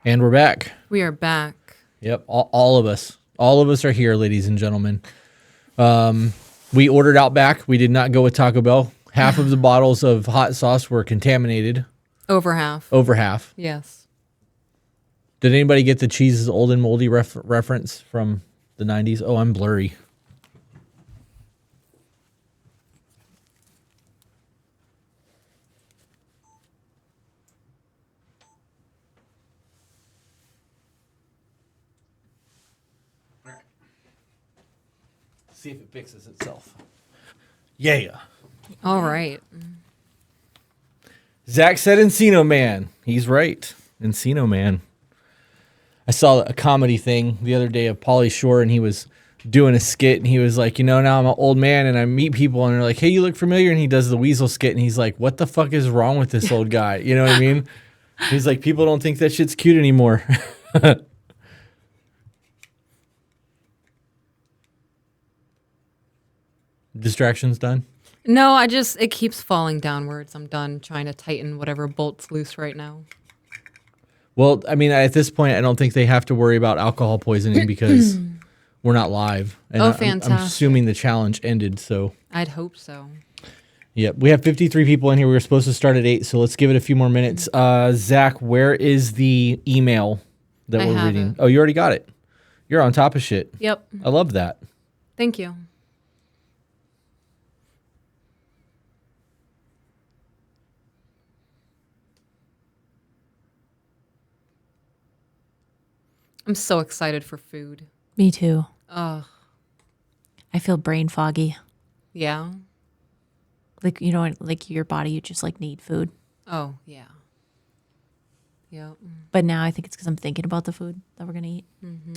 And we're back. We are back. Yep, all of us. All of us are here, ladies and gentlemen. We ordered Outback. We did not go with Taco Bell. Half of the bottles of hot sauce were contaminated. Over half. Over half. Yes. Did anybody get the cheese is old and moldy reference from the 90s? Oh, I'm blurry. See if it fixes itself. Yeah. All right. Zach said Encino Man. He's right. Encino Man. I saw a comedy thing the other day of Pauly Shore, and he was doing a skit, and he was like, now I'm an old man, and I meet people, and they're like, hey, you look familiar, and he does the weasel skit, and he's like, what the fuck is wrong with this old guy? You know what I mean? He's like, people don't think that shit's cute anymore. Distractions done? No, it keeps falling downwards. I'm done trying to tighten whatever bolt's loose right now. Well, I mean, at this point, I don't think they have to worry about alcohol poisoning because we're not live. And fantastic. I'm assuming the challenge ended, so. I'd hope so. Yep, we have 53 people in here. We were supposed to start at 8, so let's give it a few more minutes. Zach, where is the email that we're reading? Oh, you already got it. You're on top of shit. Yep. I love that. Thank you. I'm so excited for food. Me too. Ugh. I feel brain foggy. Yeah. Like, like your body, you just like need food. Oh, yeah. Yep. But now I think it's because I'm thinking about the food that we're going to eat. Mm-hmm.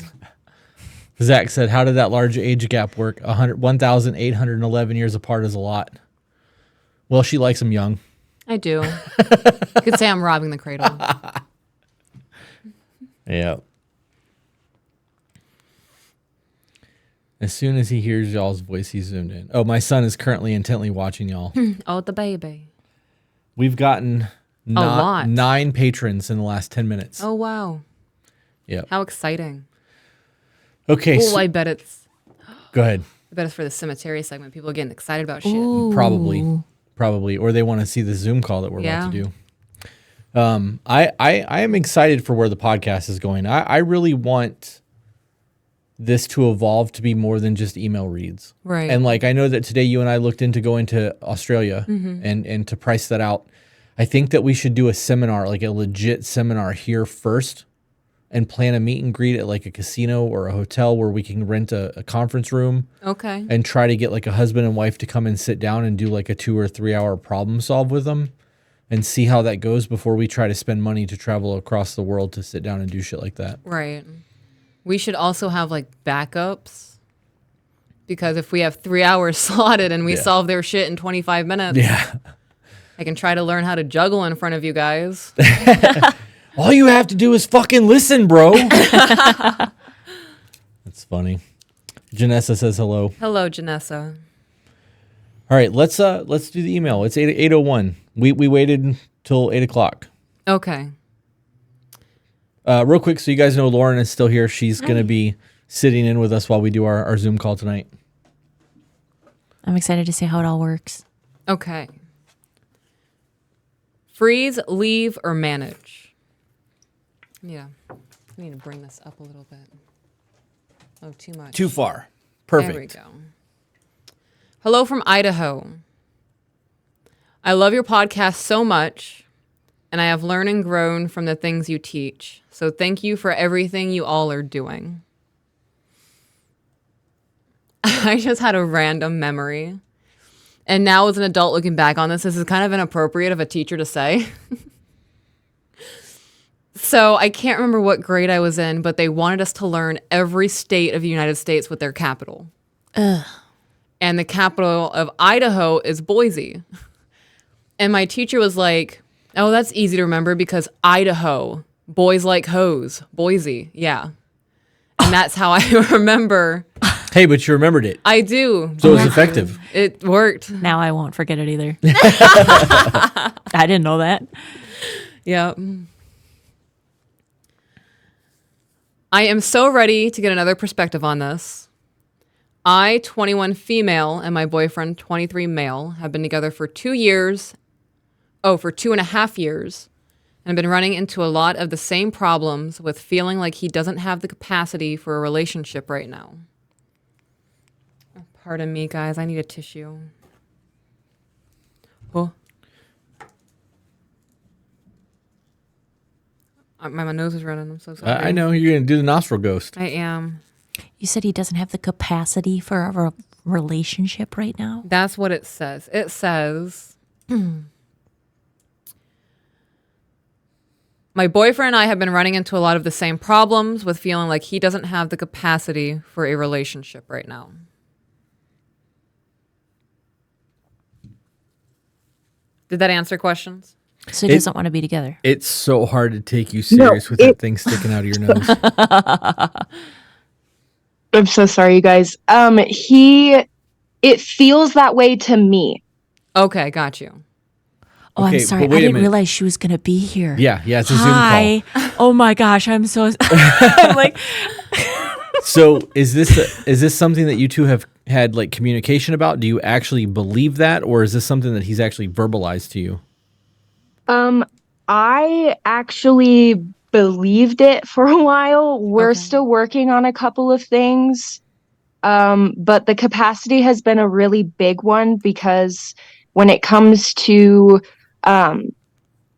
Zach said, how did that large age gap work? 1,811 years apart is a lot. Well, she likes them young. I do. You could say I'm robbing the cradle. Yeah. As soon as he hears y'all's voice, he's zoomed in. Oh, my son is currently intently watching y'all. Oh, the baby. We've gotten lot. 9 patrons in the last 10 minutes. Oh, wow. Yeah. How exciting. Okay. Oh, I bet it's... Go ahead. I bet it's for the cemetery segment. People are getting excited about shit. Ooh. Probably. Or they want to see the Zoom call that we're about to do. I am excited for where the podcast is going. I really want this to evolve to be more than just email reads. Right. And like, I know that today you and I looked into going to Australia and to price that out. I think that we should do a seminar, like a legit seminar here first, and plan a meet and greet at like a casino or a hotel where we can rent a conference room. Okay. And try to get like a husband and wife to come and sit down and do like a 2 or 3 hour problem solve with them and see how that goes before we try to spend money to travel across the world to sit down and do shit like that. Right. We should also have like backups, because if we have 3 hours slotted and we solve their shit in 25 minutes, I can try to learn how to juggle in front of you guys. All you have to do is fucking listen, bro. That's funny. Janessa says hello. Hello, Janessa. All right, let's do the email. It's 8:01. We waited till 8 o'clock. Okay. Real quick, so you guys know Lauren is still here. She's going to be sitting in with us while we do our Zoom call tonight. I'm excited to see how it all works. Okay. Freeze, leave, or manage? Yeah. I need to bring this up a little bit. Oh, too much. Too far. Perfect. There we go. Hello from Idaho. I love your podcast so much, and I have learned and grown from the things you teach. So thank you for everything you all are doing. I just had a random memory. And now as an adult looking back on this is kind of inappropriate of a teacher to say. So I can't remember what grade I was in, but they wanted us to learn every state of the United States with their capital. Ugh. And the capital of Idaho is Boise. And my teacher was like, oh, that's easy to remember because Idaho, boys like hoes, Boise, yeah. And that's how I remember. Hey, but you remembered it. I do. So it was effective. It worked. Now I won't forget it either. I didn't know that. Yeah. I am so ready to get another perspective on this. I, 21 female, and my boyfriend, 23 male, have been together for 2 years. Oh, for 2.5 years. And I've been running into a lot of the same problems with feeling like he doesn't have the capacity for a relationship right now. Pardon me, guys. I need a tissue. Oh. My nose is running. I'm so sorry. I know you're going to do the nostril ghost. I am. You said he doesn't have the capacity for a relationship right now? That's what it says. It says, my boyfriend and I have been running into a lot of the same problems with feeling like he doesn't have the capacity for a relationship right now. Did that answer questions? So he doesn't want to be together. It's so hard to take you serious with that thing sticking out of your nose. I'm so sorry, you guys. It feels that way to me. Okay, got you. Oh, Okay, I'm sorry. but I wait a didn't minute. realize she was going to be here. Yeah, it's a Hi. Zoom call. Oh my gosh, I'm so I'm like So is this something that you two have had like communication about? Do you actually believe that, or is this something that he's actually verbalized to you? I actually believed it for a while. We're Okay. still working on a couple of things. But the capacity has been a really big one because when it comes to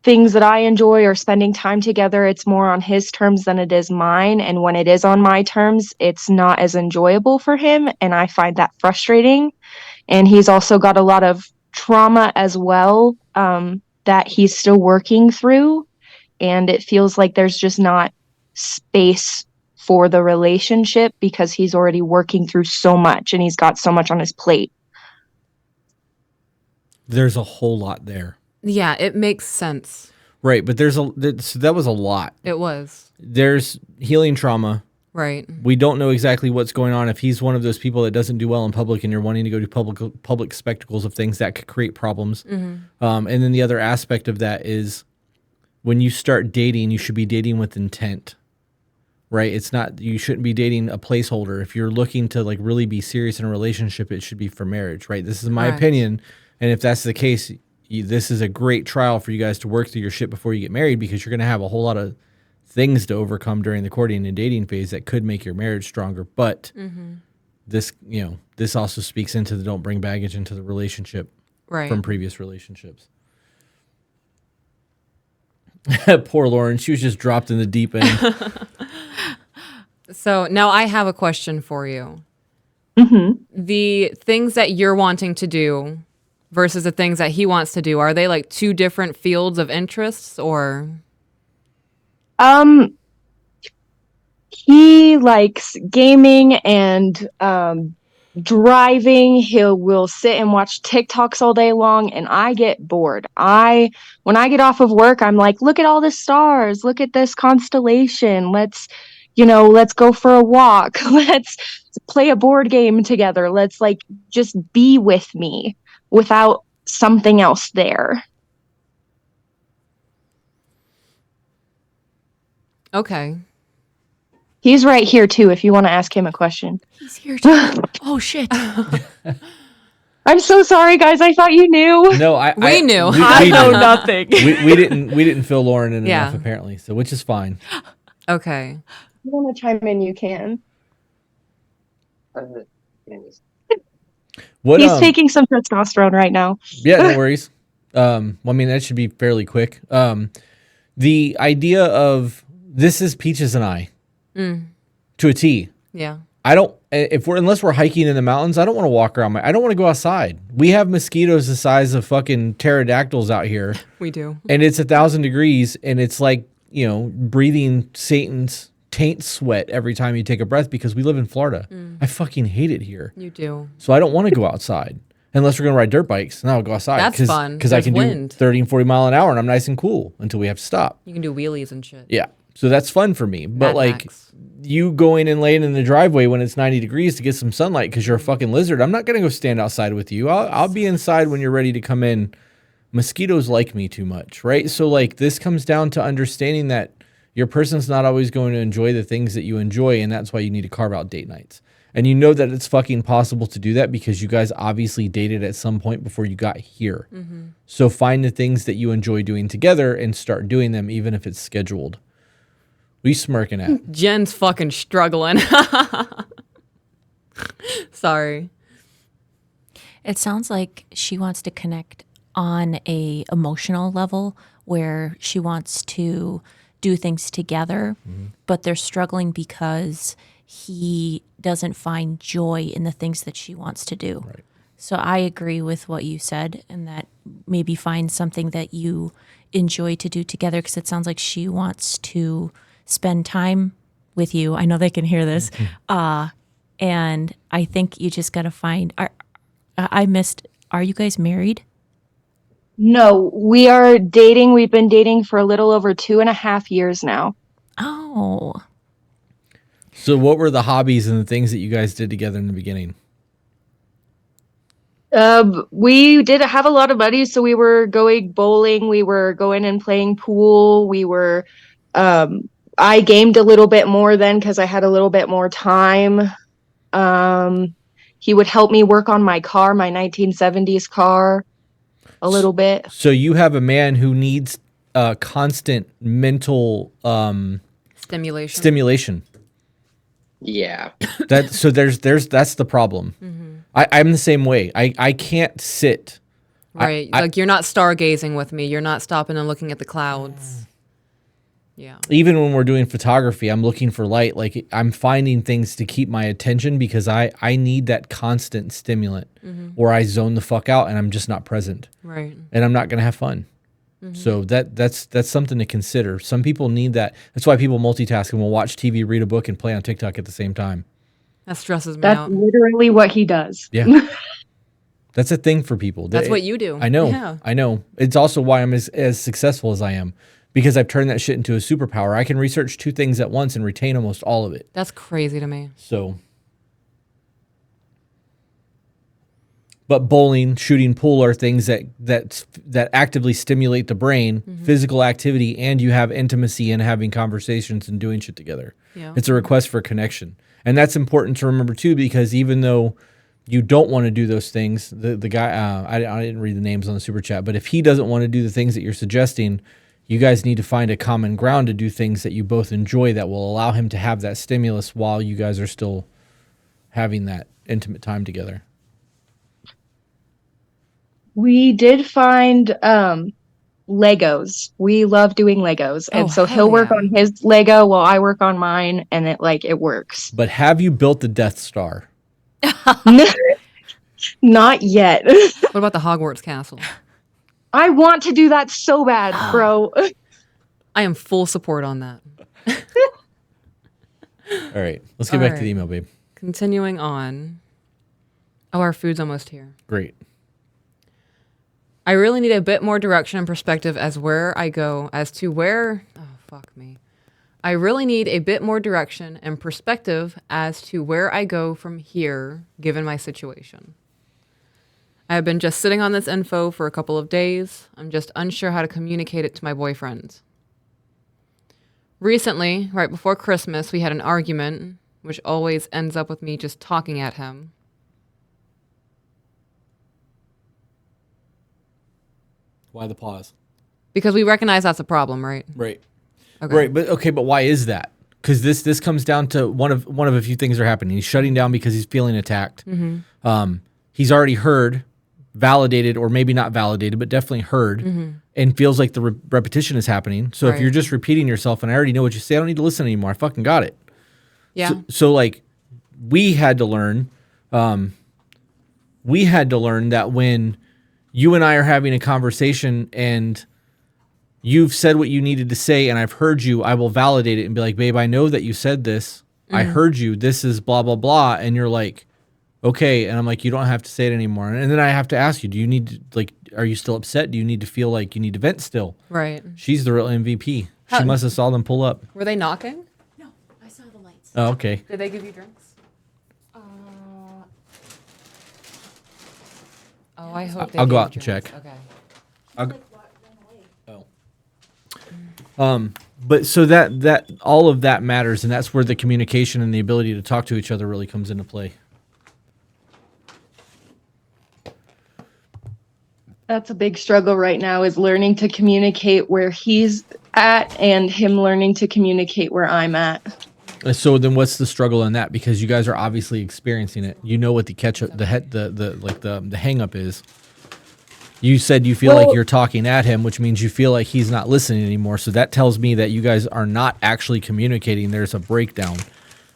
things that I enjoy or spending time together, it's more on his terms than it is mine. And when it is on my terms, it's not as enjoyable for him. And I find that frustrating. And he's also got a lot of trauma as well, that he's still working through. And it feels like there's just not space for the relationship because he's already working through so much and he's got so much on his plate. There's a whole lot there. Yeah, it makes sense. Right, but so that was a lot. It was. There's healing trauma. Right. We don't know exactly what's going on. If he's one of those people that doesn't do well in public and you're wanting to go to public spectacles of things, that could create problems. And then the other aspect of that is when you start dating, you should be dating with intent, right? You shouldn't be dating a placeholder. If you're looking to like really be serious in a relationship, it should be for marriage, right? This is my Correct. opinion. And if that's the case, this is a great trial for you guys to work through your shit before you get married, because you're going to have a whole lot of things to overcome during the courting and dating phase that could make your marriage stronger. But this also speaks into the don't bring baggage into the relationship Right. from previous relationships. Poor Lauren, she was just dropped in the deep end. So now I have a question for you. The things that you're wanting to do versus the things that he wants to do, are they like two different fields of interests, or? He likes gaming and driving. Will sit and watch TikToks all day long, and I get bored. When I get off of work, I'm like, look at all the stars, look at this constellation. Let's go for a walk. Let's play a board game together. Let's like just be with me without something else there. Okay. He's right here too if you want to ask him a question. he's here too. Oh shit. I'm so sorry, guys. I thought you knew. No, We knew. We know didn't. nothing. We didn't fill Lauren in Yeah. enough apparently, so which is fine. Okay. If you want to chime in, you can. What He's taking some testosterone right now. Yeah, no worries. Well, I mean, that should be fairly quick. The idea of this is Peaches and I to a T. Yeah. Unless we're hiking in the mountains, I don't want to walk around. I don't want to go outside. We have mosquitoes the size of fucking pterodactyls out here, We do. and it's 1,000 degrees, and it's like, breathing Satan's taint sweat every time you take a breath because we live in Florida. I fucking hate it here. You do. So I don't want to go outside unless we're going to ride dirt bikes. And I'll go outside. That's fun. Because I There's can wind. do 30 and 40 mile an hour and I'm nice and cool until we have to stop. You can do wheelies and shit. Yeah. So that's fun for me. But Mad like Max. you going and laying in the driveway when it's 90 degrees to get some sunlight because you're a fucking lizard, I'm not going to go stand outside with you. I'll be inside when you're ready to come in. Mosquitoes like me too much, right? So like this comes down to understanding that Your person's not always going to enjoy the things that you enjoy, and that's why you need to carve out date nights. And you know that it's fucking possible to do that because you guys obviously dated at some point before you got here. So find the things that you enjoy doing together and start doing them, even if it's scheduled. What are you smirking at? Jen's fucking struggling. Sorry. It sounds like she wants to connect on a emotional level where she wants to do things together, but they're struggling because he doesn't find joy in the things that she wants to do. Right. So I agree with what you said, and that maybe find something that you enjoy to do together, because it sounds like she wants to spend time with you. I know they can hear this. And I think you just got to find, are you guys married? No, we are dating. We've been dating for a little over 2.5 years now. Oh, So what were the hobbies and the things that you guys did together in the beginning? We did have a lot of buddies, so we were going bowling, we were going and playing pool, I gamed a little bit more then because I had a little bit more time. He would help me work on my car, my 1970s car, a little bit. So you have a man who needs constant mental stimulation. Yeah. That's the problem. I'm the same way. I can't sit. Right. Like you're not stargazing with me. You're not stopping and looking at the clouds. Yeah. Even when we're doing photography, I'm looking for light. Like I'm finding things to keep my attention because I need that constant stimulant or I zone the fuck out and I'm just not present. Right. And I'm not going to have fun. So that's something to consider. Some people need that. That's why people multitask and will watch TV, read a book, and play on TikTok at the same time. That stresses me That's out. literally what he does. Yeah. That's a thing for people. That's what you do. I know. Yeah. I know. It's also why I'm as successful as I am. Because I've turned that shit into a superpower. I can research 2 things at once and retain almost all of it. That's crazy to me. So, but bowling, shooting pool are things that actively stimulate the brain, physical activity, and you have intimacy and having conversations and doing shit together. Yeah. It's a request for connection. And that's important to remember too, because even though you don't want to do those things, the guy, I didn't read the names on the super chat, but if he doesn't want to do the things that you're suggesting, you guys need to find a common ground to do things that you both enjoy that will allow him to have that stimulus while you guys are still having that intimate time together. We did find Legos. We love doing Legos. And so he'll work on his Lego while I work on mine, and it works. But have you built the Death Star? Not yet. What about the Hogwarts castle? I want to do that so bad, bro. I am full support on that. All right. Let's get back to the email, babe. Continuing on. Oh, our food's almost here. Great. I really need a bit more direction and perspective as to where I go. Oh, fuck me. I really need a bit more direction and perspective as to where I go from here, given my situation. I have been just sitting on this info for a couple of days. I'm just unsure how to communicate it to my boyfriend. Recently, right before Christmas, we had an argument, which always ends up with me just talking at him. Why the pause? Because we recognize that's a problem, right? Right. Okay. Right. But why is that? Because this comes down to one of a few things are happening. He's shutting down because he's feeling attacked. He's already heard, validated, or maybe not validated, but definitely heard, and feels like the repetition is happening. So if you're just repeating yourself, and I already know what you say, I don't need to listen anymore. I fucking got it. Yeah. So like, we had to learn that when you and I are having a conversation and you've said what you needed to say and I've heard you, I will validate it and be like, babe, I know that you said this. I heard you. This is blah, blah, blah. And you're like, okay. And I'm like, you don't have to say it anymore. And then I have to ask you, do you need to, like, are you still upset? Do you need to feel like you need to vent still? Right. She's the real MVP. She must have saw them pull up. Were they knocking? No, I saw the lights. Oh, okay. Did they give you drinks? Oh, I hope they I'll go gave out and drinks. check. Okay. But so that all of that matters, and that's where the communication and the ability to talk to each other really comes into play. That's a big struggle right now, is learning to communicate where he's at and him learning to communicate where I'm at. So then, what's the struggle in that? Because you guys are obviously experiencing it. You know what the catch up, the hang up is. You said you feel like you're talking at him, which means you feel like he's not listening anymore. So that tells me that you guys are not actually communicating. There's a breakdown.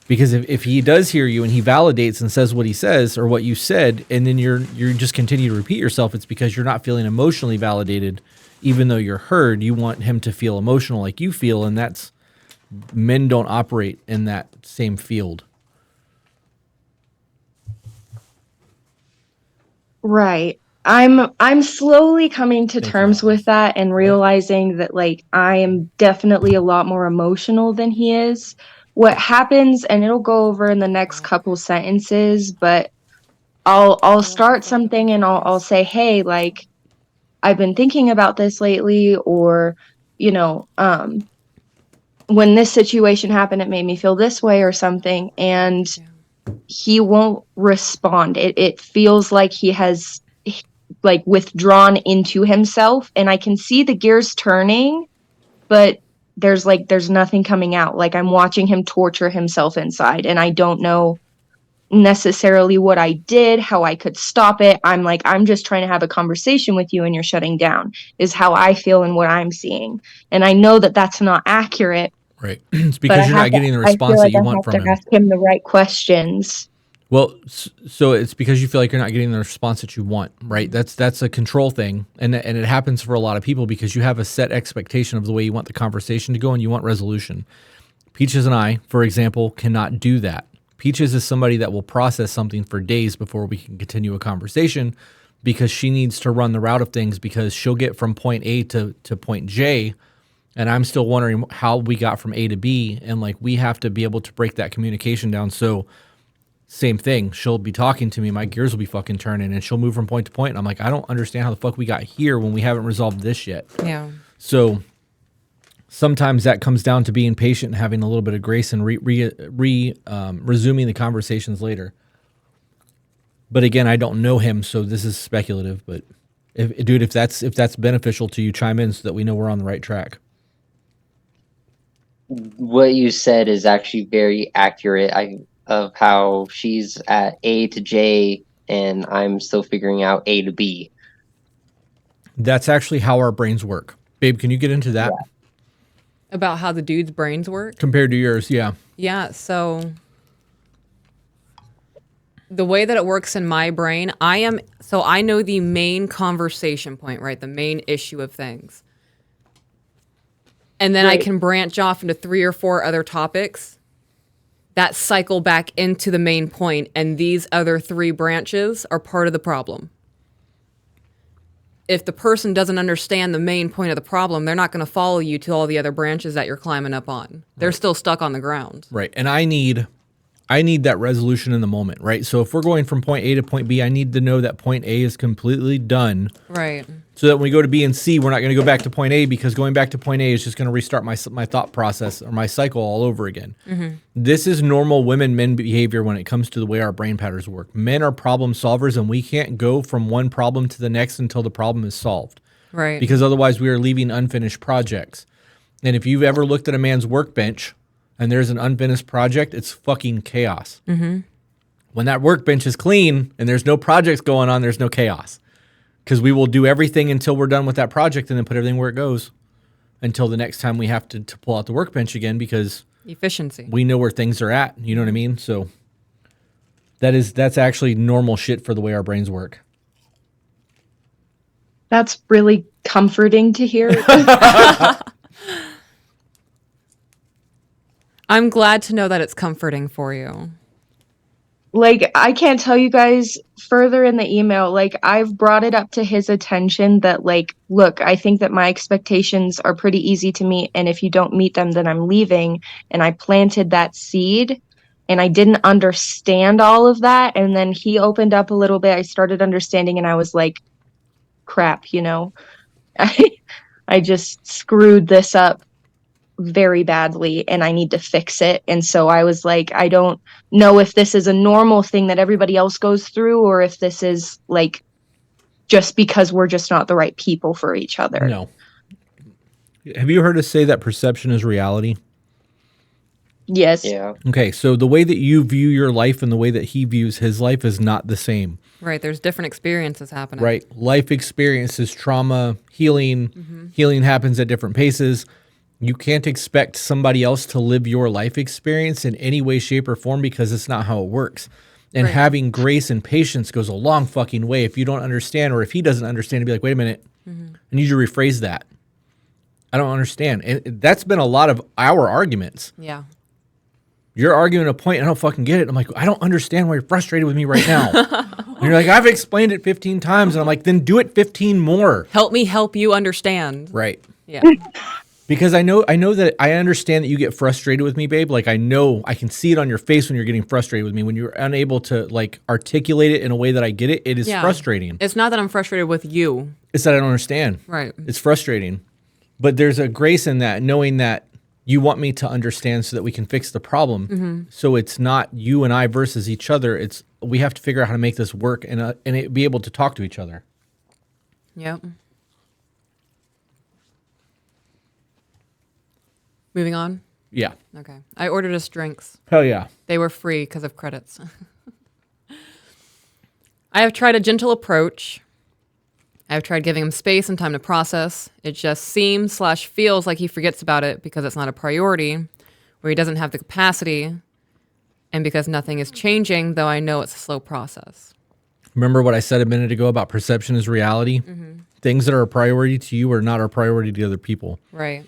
Because if he does hear you and he validates and says what he says or what you said, and then you're just continue to repeat yourself, it's because you're not feeling emotionally validated, even though you're heard. You want him to feel emotional like you feel, and that's men don't operate in that same field. Right. I'm slowly coming to terms with that and realizing that like I am definitely a lot more emotional than he is. What happens, and it'll go over in the next couple sentences, but I'll start something and I'll say, hey, like I've been thinking about this lately, or you know, when this situation happened, it made me feel this way or something, and he won't respond. It feels like he has like withdrawn into himself, and I can see the gears turning, but there's nothing coming out. Like I'm watching him torture himself inside, and I don't know necessarily what I did, how I could stop it. I'm just trying to have a conversation with you and you're shutting down, is how I feel and what I'm seeing. And I know that that's not accurate. Right. It's because you're not getting the response that you want from him. I have to ask him the right questions. Well, so it's because you feel like you're not getting the response that you want, right? That's a control thing, and it happens for a lot of people because you have a set expectation of the way you want the conversation to go, and you want resolution. Peaches and I, for example, cannot do that. Peaches is somebody that will process something for days before we can continue a conversation, because she needs to run the route of things, because she'll get from point A to point J, and I'm still wondering how we got from A to B, and like we have to be able to break that communication down. So same thing. She'll be talking to me. My gears will be fucking turning, and she'll move from point to point. And I'm like, I don't understand how the fuck we got here when we haven't resolved this yet. Yeah. So sometimes that comes down to being patient and having a little bit of grace and resuming the conversations later. But again, I don't know him, so this is speculative. But if that's beneficial to you, chime in so that we know we're on the right track. What you said is actually very accurate. Of how she's at A to J and I'm still figuring out A to B. That's actually how our brains work. Babe, can you get into that? Yeah. About how the dude's brains work? Compared to yours, yeah. Yeah, so the way that it works in my brain, I know the main conversation point, right? The main issue of things. And then I can branch off into 3 or 4 other topics that cycle back into the main point, and these other 3 branches are part of the problem. If the person doesn't understand the main point of the problem, they're not going to follow you to all the other branches that you're climbing up on. They're still stuck on the ground. Right. And I need that resolution in the moment, right? So if we're going from point A to point B, I need to know that point A is completely done. Right. So that when we go to B and C, we're not going to go back to point A, because going back to point A is just going to restart my thought process or my cycle all over again. Mm-hmm. This is normal men behavior when it comes to the way our brain patterns work. Men are problem solvers, and we can't go from one problem to the next until the problem is solved. Right. Because otherwise we are leaving unfinished projects. And if you've ever looked at a man's workbench and there's an unfinished project, it's fucking chaos. Mm-hmm. When that workbench is clean and there's no projects going on, there's no chaos. Because we will do everything until we're done with that project and then put everything where it goes until the next time we have to pull out the workbench again, because efficiency. We know where things are at. You know what I mean? So that's actually normal shit for the way our brains work. That's really comforting to hear. I'm glad to know that it's comforting for you. Like, I can't tell you guys further in the email, like, I've brought it up to his attention that, like, look, I think that my expectations are pretty easy to meet, and if you don't meet them, then I'm leaving. And I planted that seed, and I didn't understand all of that. And then he opened up a little bit. I started understanding, and I was like, crap, I just screwed this up very badly and I need to fix it. And so I was like, I don't know if this is a normal thing that everybody else goes through or if this is like just because we're just not the right people for each other. No. Have you heard us say that perception is reality? Yes. Yeah. Okay, so the way that you view your life and the way that he views his life is not the same. Right. There's different experiences happening. Right. Life experiences, trauma, healing. Healing happens at different paces. You can't expect somebody else to live your life experience in any way, shape, or form because it's not how it works. And Right. having grace and patience goes a long fucking way. If you don't understand or if he doesn't understand, to be like, wait a minute, I need you to rephrase that. I don't understand. And that's been a lot of our arguments. Yeah. You're arguing a point, and I don't fucking get it. I'm like, I don't understand why you're frustrated with me right now. And you're like, I've explained it 15 times. And I'm like, then do it 15 more. Help me help you understand. Right. Yeah. Because I know that I understand that you get frustrated with me, babe. Like I know I can see it on your face when you're getting frustrated with me. When you're unable to like articulate it in a way that I get it, it is Yeah. frustrating. It's not that I'm frustrated with you. It's that I don't understand. Right. It's frustrating. But there's a grace in that, knowing that you want me to understand so that we can fix the problem. So it's not you and I versus each other. It's we have to figure out how to make this work and be able to talk to each other. Yep. Moving on. Yeah. Okay. I ordered us drinks. Hell yeah. They were free because of credits. I have tried a gentle approach. I have tried giving him space and time to process. It just seems/feels like he forgets about it because it's not a priority, or he doesn't have the capacity, and because nothing is changing, though I know it's a slow process. Remember what I said a minute ago about perception is reality? Things that are a priority to you are not a priority to other people. Right.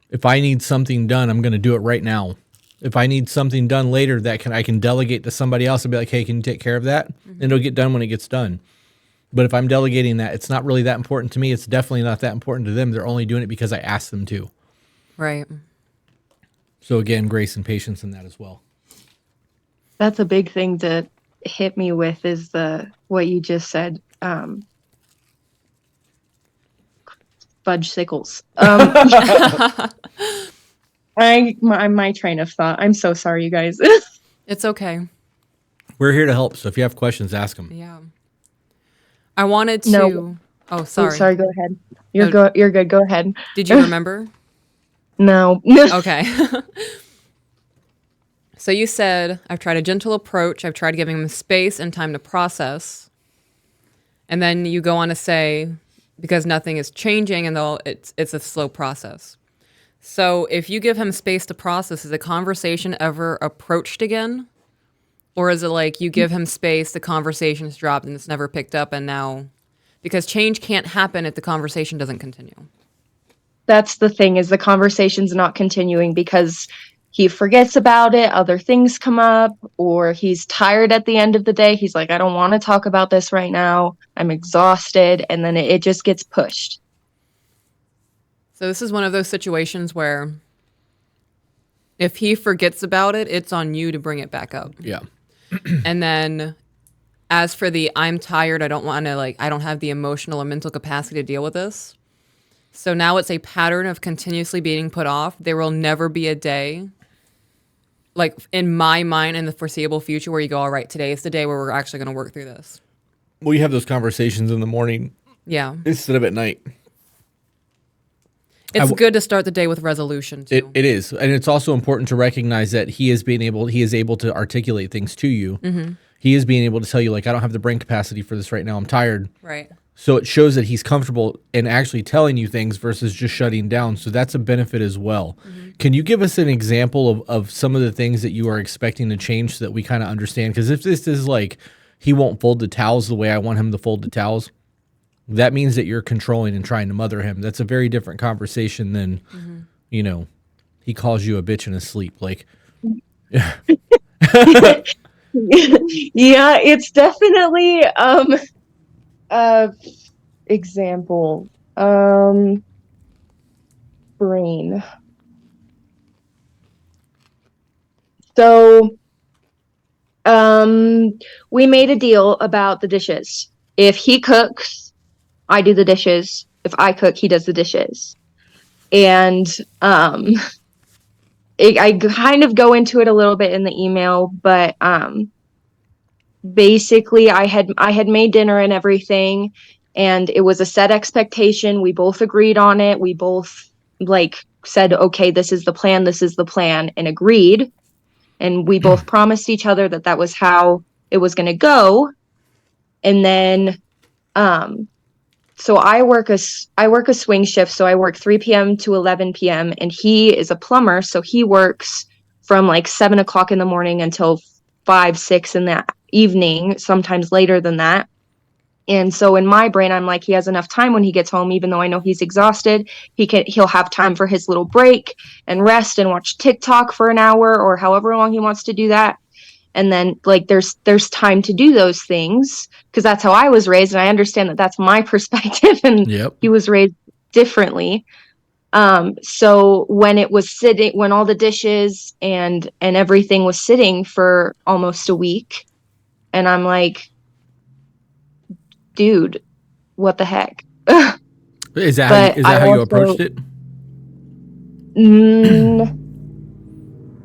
If I need something done, I'm going to do it right now. If I need something done later that I can delegate to somebody else and be like, hey, can you take care of that? And it'll get done when it gets done. But if I'm delegating that, it's not really that important to me. It's definitely not that important to them. They're only doing it because I asked them to. Right. So again, grace and patience in that as well. That's a big thing to hit me with is what you just said. Fudge sickles. My train of thought. I'm so sorry, you guys. It's okay. We're here to help. So if you have questions, ask them. Yeah. I wanted to. No. Oh, sorry. Sorry. Go ahead. You're good. Go ahead. Did you remember? No. Okay. So you said, I've tried a gentle approach. I've tried giving him space and time to process. And then you go on to say, because nothing is changing and though it's a slow process. So if you give him space to process, is the conversation ever approached again? Or is it like you give him space, the conversation's dropped and it's never picked up and now, because change can't happen if the conversation doesn't continue. That's the thing is the conversation's not continuing because he forgets about it. Other things come up or he's tired at the end of the day. He's like, I don't want to talk about this right now. I'm exhausted. And then it just gets pushed. So this is one of those situations where if he forgets about it, it's on you to bring it back up. Yeah. And then as for the I'm tired, I don't want to I don't have the emotional or mental capacity to deal with this. So now it's a pattern of continuously being put off. There will never be a day, like in my mind in the foreseeable future, where you go, all right, today is the day where we're actually going to work through this. We have those conversations in the morning Yeah. instead of at night. It's good to start the day with resolution too. It is. And it's also important to recognize that he is able to articulate things to you. Mm-hmm. He is being able to tell you, like, I don't have the brain capacity for this right now. I'm tired. Right. So it shows that he's comfortable in actually telling you things versus just shutting down. So that's a benefit as well. Mm-hmm. Can you give us an example of some of the things that you are expecting to change so that we kind of understand? Because if this is like, he won't fold the towels the way I want him to fold the towels, that means that you're controlling and trying to mother him. That's a very different conversation than, he calls you a bitch in his sleep. Like, Yeah, it's definitely example. Brain. So we made a deal about the dishes. If he cooks, I do the dishes. If I cook, he does the dishes. And I kind of go into it a little bit in the email, but basically I had made dinner and everything, and it was a set expectation. We both agreed on it. We both like said, okay, this is the plan, and agreed. And we both promised each other that that was how it was going to go. And then so I work a swing shift, so I work 3 p.m. to 11 p.m. and he is a plumber, so he works from like 7 o'clock in the morning until 5, 6 in the evening, sometimes later than that. And so in my brain, I'm like, he has enough time when he gets home, even though I know he's exhausted. He'll have time for his little break and rest and watch TikTok for an hour or however long he wants to do that. And then like there's time to do those things, because that's how I was raised, and I understand that that's my perspective, and he was raised differently. So when it was sitting, when all the dishes and everything was sitting for almost a week, and I'm like, dude, what the heck? Is that how you approached it?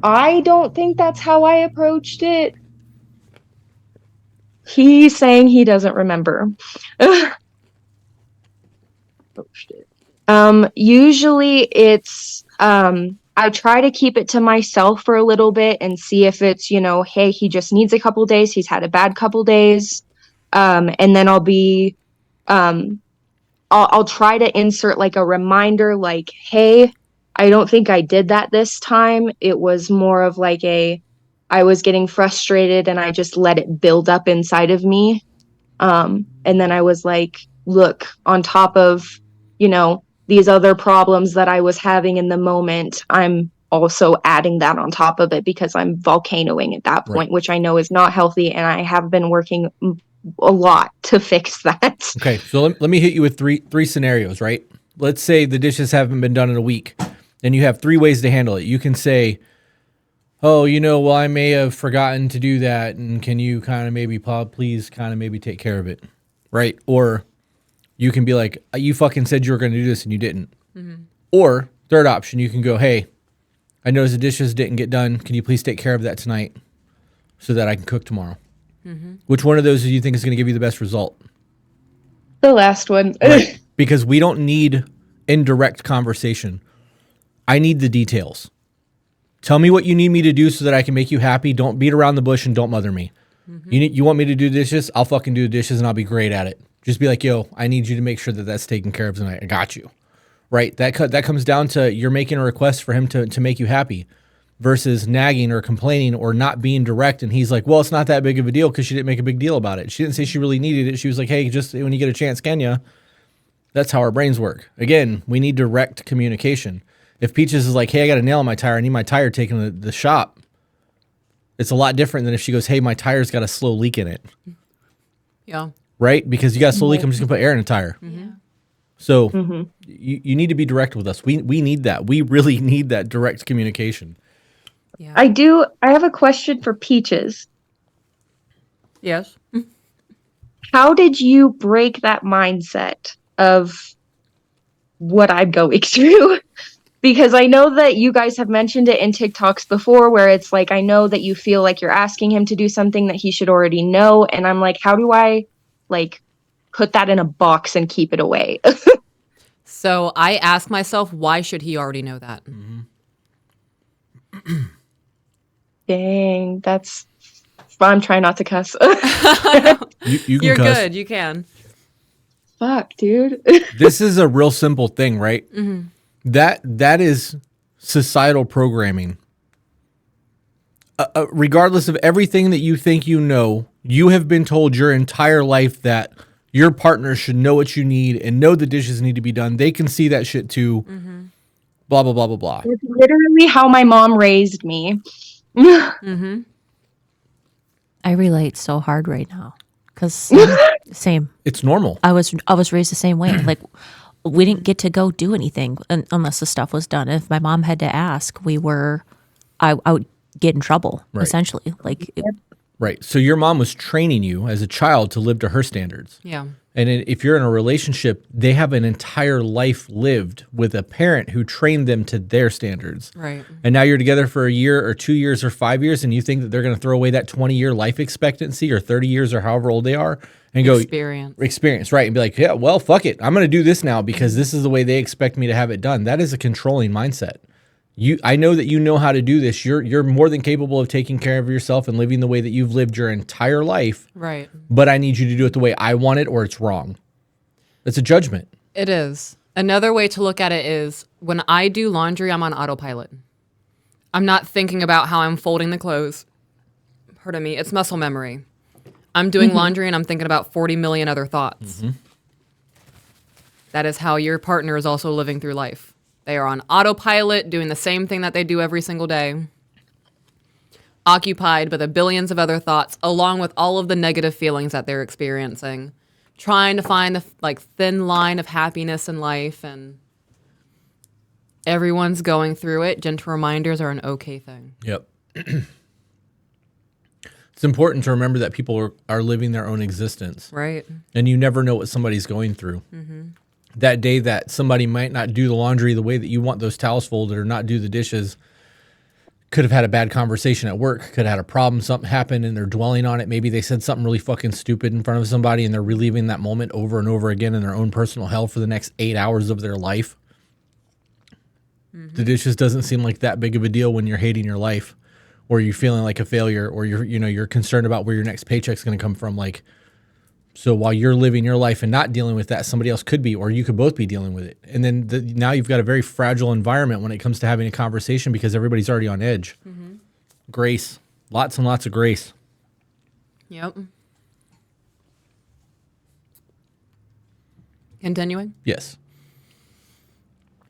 I don't think that's how I approached it. He's saying he doesn't remember. Usually it's I try to keep it to myself for a little bit and see if it's, hey, he just needs a couple days, he's had a bad couple days. And then I'll try to insert like a reminder, like, hey, I don't think I did that this time. It was more of like I was getting frustrated and I just let it build up inside of me. And then I was like, look, on top of, these other problems that I was having in the moment, I'm also adding that on top of it because I'm volcanoing at that point, which I know is not healthy. And I have been working a lot to fix that. Okay, so let me hit you with three scenarios, right? Let's say the dishes haven't been done in a week, and you have 3 ways to handle it. You can say, oh, well, I may have forgotten to do that, and can you kind of please take care of it, right? Or you can be like, you fucking said you were going to do this and you didn't. Mm-hmm. Or third option, you can go, hey, I noticed the dishes didn't get done. Can you please take care of that tonight so that I can cook tomorrow? Mm-hmm. Which one of those do you think is going to give you the best result? The last one. Right. Because we don't need indirect conversation. I need the details. Tell me what you need me to do so that I can make you happy. Don't beat around the bush and don't mother me. Mm-hmm. You want me to do dishes? I'll fucking do the dishes and I'll be great at it. Just be like, yo, I need you to make sure that that's taken care of tonight. I got you. Right? That comes down to you're making a request for him to make you happy versus nagging or complaining or not being direct. And he's like, well, it's not that big of a deal because she didn't make a big deal about it. She didn't say she really needed it. She was like, hey, just when you get a chance, can ya? That's how our brains work. Again, we need direct communication. If Peaches is like, hey, I got a nail in my tire, I need my tire taken to the shop, it's a lot different than if she goes, hey, my tire's got a slow leak in it. Yeah. Right? Because you got a slow leak, I'm just going to put air in the tire. Mm-hmm. So you need to be direct with us. We need that. We really need that direct communication. Yeah. I have a question for Peaches. Yes. How did you break that mindset of what I'm going through? Because I know that you guys have mentioned it in TikToks before where it's like, I know that you feel like you're asking him to do something that he should already know. And I'm like, how do I like put that in a box and keep it away? So I ask myself, why should he already know that? Mm-hmm. Dang, I'm trying not to cuss. you can You're cuss. good. You can. Fuck, dude. This is a real simple thing, right? Mm-hmm. That is societal programming. Regardless of everything that you think you have been told your entire life that your partner should know what you need and know the dishes need to be done. They can see that shit too. Mm-hmm. Blah, blah, blah, blah, blah. It's literally how my mom raised me. Mm-hmm. I relate so hard right now because same. It's normal. I was raised the same way. Like we didn't get to go do anything unless the stuff was done. If my mom had to ask, I would get in trouble essentially. Like Right. So your mom was training you as a child to live to her standards. Yeah. And if you're in a relationship, they have an entire life lived with a parent who trained them to their standards. Right. And now you're together for a year or 2 years or 5 years, and you think that they're going to throw away that 20-year life expectancy or 30 years or however old they are and go experience, right? And be like, yeah, well, fuck it. I'm going to do this now because this is the way they expect me to have it done. That is a controlling mindset. I know that you know how to do this. You're more than capable of taking care of yourself and living the way that you've lived your entire life. Right. But I need you to do it the way I want it or it's wrong. It's a judgment. It is. Another way to look at it is when I do laundry, I'm on autopilot. I'm not thinking about how I'm folding the clothes. Pardon me. It's muscle memory. I'm doing laundry and I'm thinking about 40 million other thoughts. That is how your partner is also living through life. They are on autopilot, doing the same thing that they do every single day, occupied by the billions of other thoughts, along with all of the negative feelings that they're experiencing, trying to find the thin line of happiness in life, and everyone's going through it. Gentle reminders are an okay thing. Yep. It's important to remember that people are living their own existence. Right. And you never know what somebody's going through. That day that somebody might not do the laundry the way that you want those towels folded or not do the dishes, could have had a bad conversation at work, could have had a problem, something happened, and they're dwelling on it. Maybe they said something really fucking stupid in front of somebody and they're reliving that moment over and over again in their own personal hell for the next 8 hours of their life. The dishes doesn't seem like that big of a deal when you're hating your life or you're feeling like a failure or you're concerned about where your next paycheck's going to come from. Like, so while you're living your life and not dealing with that, somebody else could be, or you could both be dealing with it. And then now you've got a very fragile environment when it comes to having a conversation because everybody's already on edge. Grace. Lots and lots of grace. Yep. Continuing. Yes.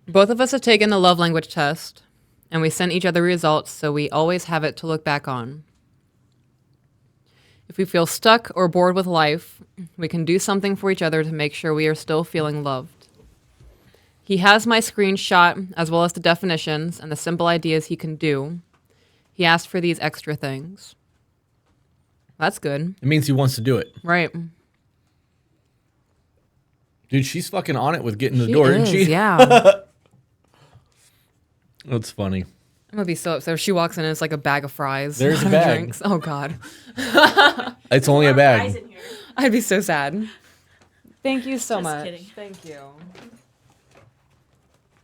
Both of us have taken the love language test, and we sent each other results, so we always have it to look back on. If we feel stuck or bored with life, we can do something for each other to make sure we are still feeling loved. He has my screenshot as well as the definitions and the simple ideas he can do. He asked for these extra things. That's good. It means he wants to do it. Right. Dude, she's fucking on it with getting the door, isn't she? Yeah. That's funny. I'm going to be so upset if she walks in and it's like a bag of fries. There's a and bag. Drinks. Oh, God. It's only a bag. I'd be so sad. Thank you so Just much. kidding. Thank you.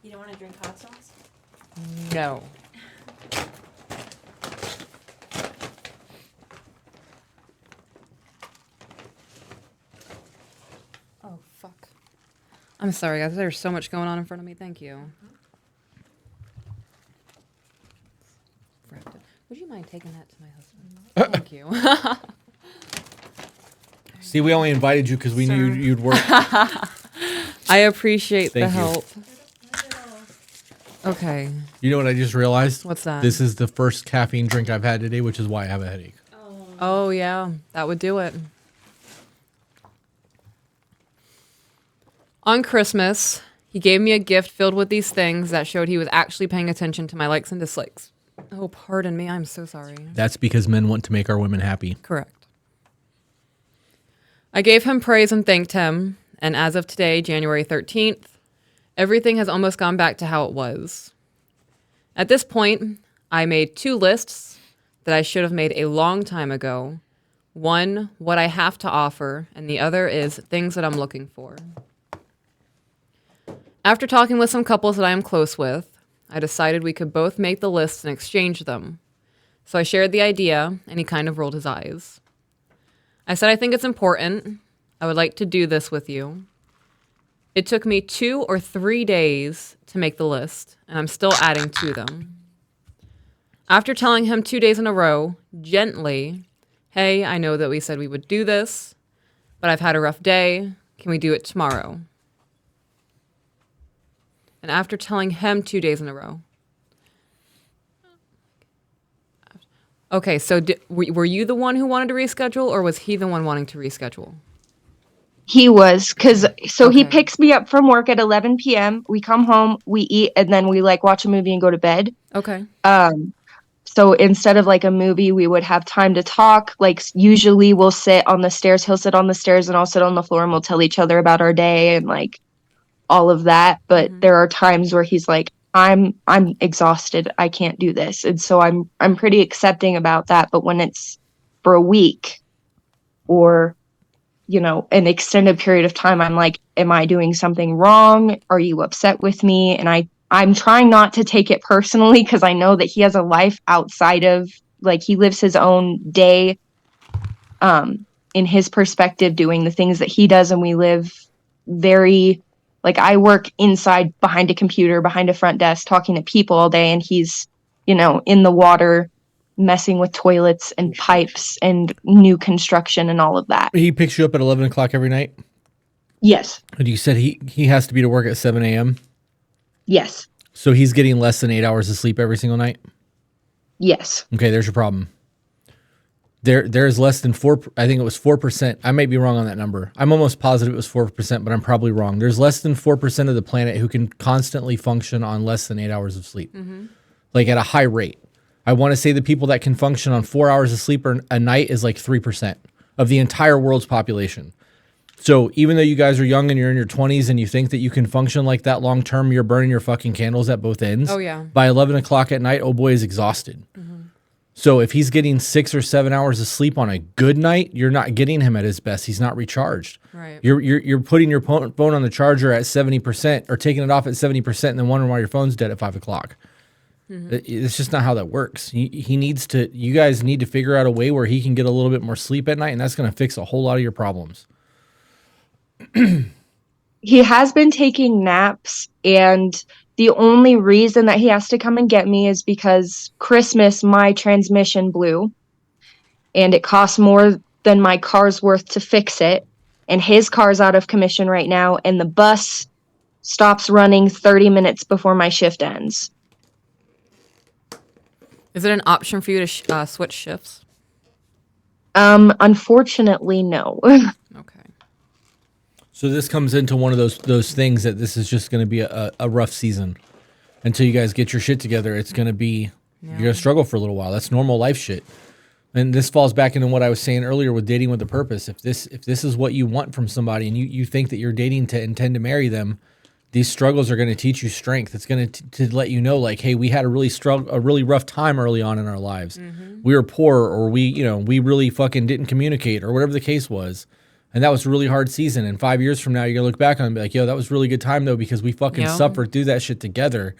You don't want to drink hot sauce? No. Oh, fuck. I'm sorry, guys. There's so much going on in front of me. Thank you. Would you mind taking that to my husband? Thank you. See, we only invited you because we knew you'd work. I appreciate the Thank you. help. Okay. You know what I just realized? What's that? This is the first caffeine drink I've had today, which is why I have a headache. Oh, yeah. That would do it. On Christmas, he gave me a gift filled with these things that showed he was actually paying attention to my likes and dislikes. Oh, pardon me. I'm so sorry. That's because men want to make our women happy. Correct. I gave him praise and thanked him, and as of today, January 13th, everything has almost gone back to how it was. At this point, I made 2 lists that I should have made a long time ago. One, what I have to offer, and the other is things that I'm looking for. After talking with some couples that I am close with, I decided we could both make the lists and exchange them. So I shared the idea, and he kind of rolled his eyes. I said, I think it's important. I would like to do this with you. It took me 2 or 3 days to make the list, and I'm still adding to them. After telling him 2 days in a row, gently, hey, I know that we said we would do this, but I've had a rough day. Can we do it tomorrow? And after telling him 2 days in a row. Okay, so were you the one who wanted to reschedule, or was he the one wanting to reschedule? He was, he Okay. picks me up from work at 11 p.m. We come home, we eat, and then we like watch a movie and go to bed. Okay. So instead of like a movie, we would have time to talk. Like usually we'll sit on the stairs. He'll sit on the stairs and I'll sit on the floor and we'll tell each other about our day and like all of that. But there are times where he's like, I'm exhausted. I can't do this. And so I'm pretty accepting about that. But when it's for a week or, you know, an extended period of time, I'm like, am I doing something wrong? Are you upset with me? And I'm trying not to take it personally because I know that he has a life outside of, like, he lives his own day in his perspective, doing the things that he does. And we live very, like, I work inside behind a computer, behind a front desk, talking to people all day. And he's, you know, in the water, messing with toilets and pipes and new construction and all of that. He picks you up at 11 o'clock every night? Yes. And you said he has to be to work at 7 a.m.? Yes. So he's getting less than 8 hours of sleep every single night? Yes. Okay, there's your problem. There's less than 4%. I think it was 4%. I might be wrong on that number. I'm almost positive it was 4%, but I'm probably wrong. There's less than 4% of the planet who can constantly function on less than 8 hours of sleep, like at a high rate. I want to say the people that can function on 4 hours of sleep a night is like 3% of the entire world's population. So even though you guys are young and you're in your 20s and you think that you can function like that long term, you're burning your fucking candles at both ends. Oh, yeah. By 11 o'clock at night, oh boy is exhausted. So if he's getting 6 or 7 hours of sleep on a good night, you're not getting him at his best. He's not recharged. Right. You're putting your phone on the charger at 70% or taking it off at 70% and then wondering why your phone's dead at 5 o'clock. It's just not how that works. You guys need to figure out a way where he can get a little bit more sleep at night, and that's going to fix a whole lot of your problems. He has been taking naps, and the only reason that he has to come and get me is because Christmas, my transmission blew, and it costs more than my car's worth to fix it. And his car's out of commission right now, and the bus stops running 30 minutes before my shift ends. Is it an option for you to switch shifts? Unfortunately, no. Okay. So this comes into one of those things that this is just going to be a rough season. Until you guys get your shit together, it's going to be, you're going to struggle for a little while. That's normal life shit. And this falls back into what I was saying earlier with dating with a purpose. If this is what you want from somebody and you think that you're dating to intend to marry them, these struggles are going to teach you strength. It's going to let you know, like, hey, we had a really rough time early on in our lives. We were poor, or we really fucking didn't communicate, or whatever the case was. And that was a really hard season. And 5 years from now, you're going to look back on it and be like, yo, that was a really good time, though, because we fucking suffered through that shit together.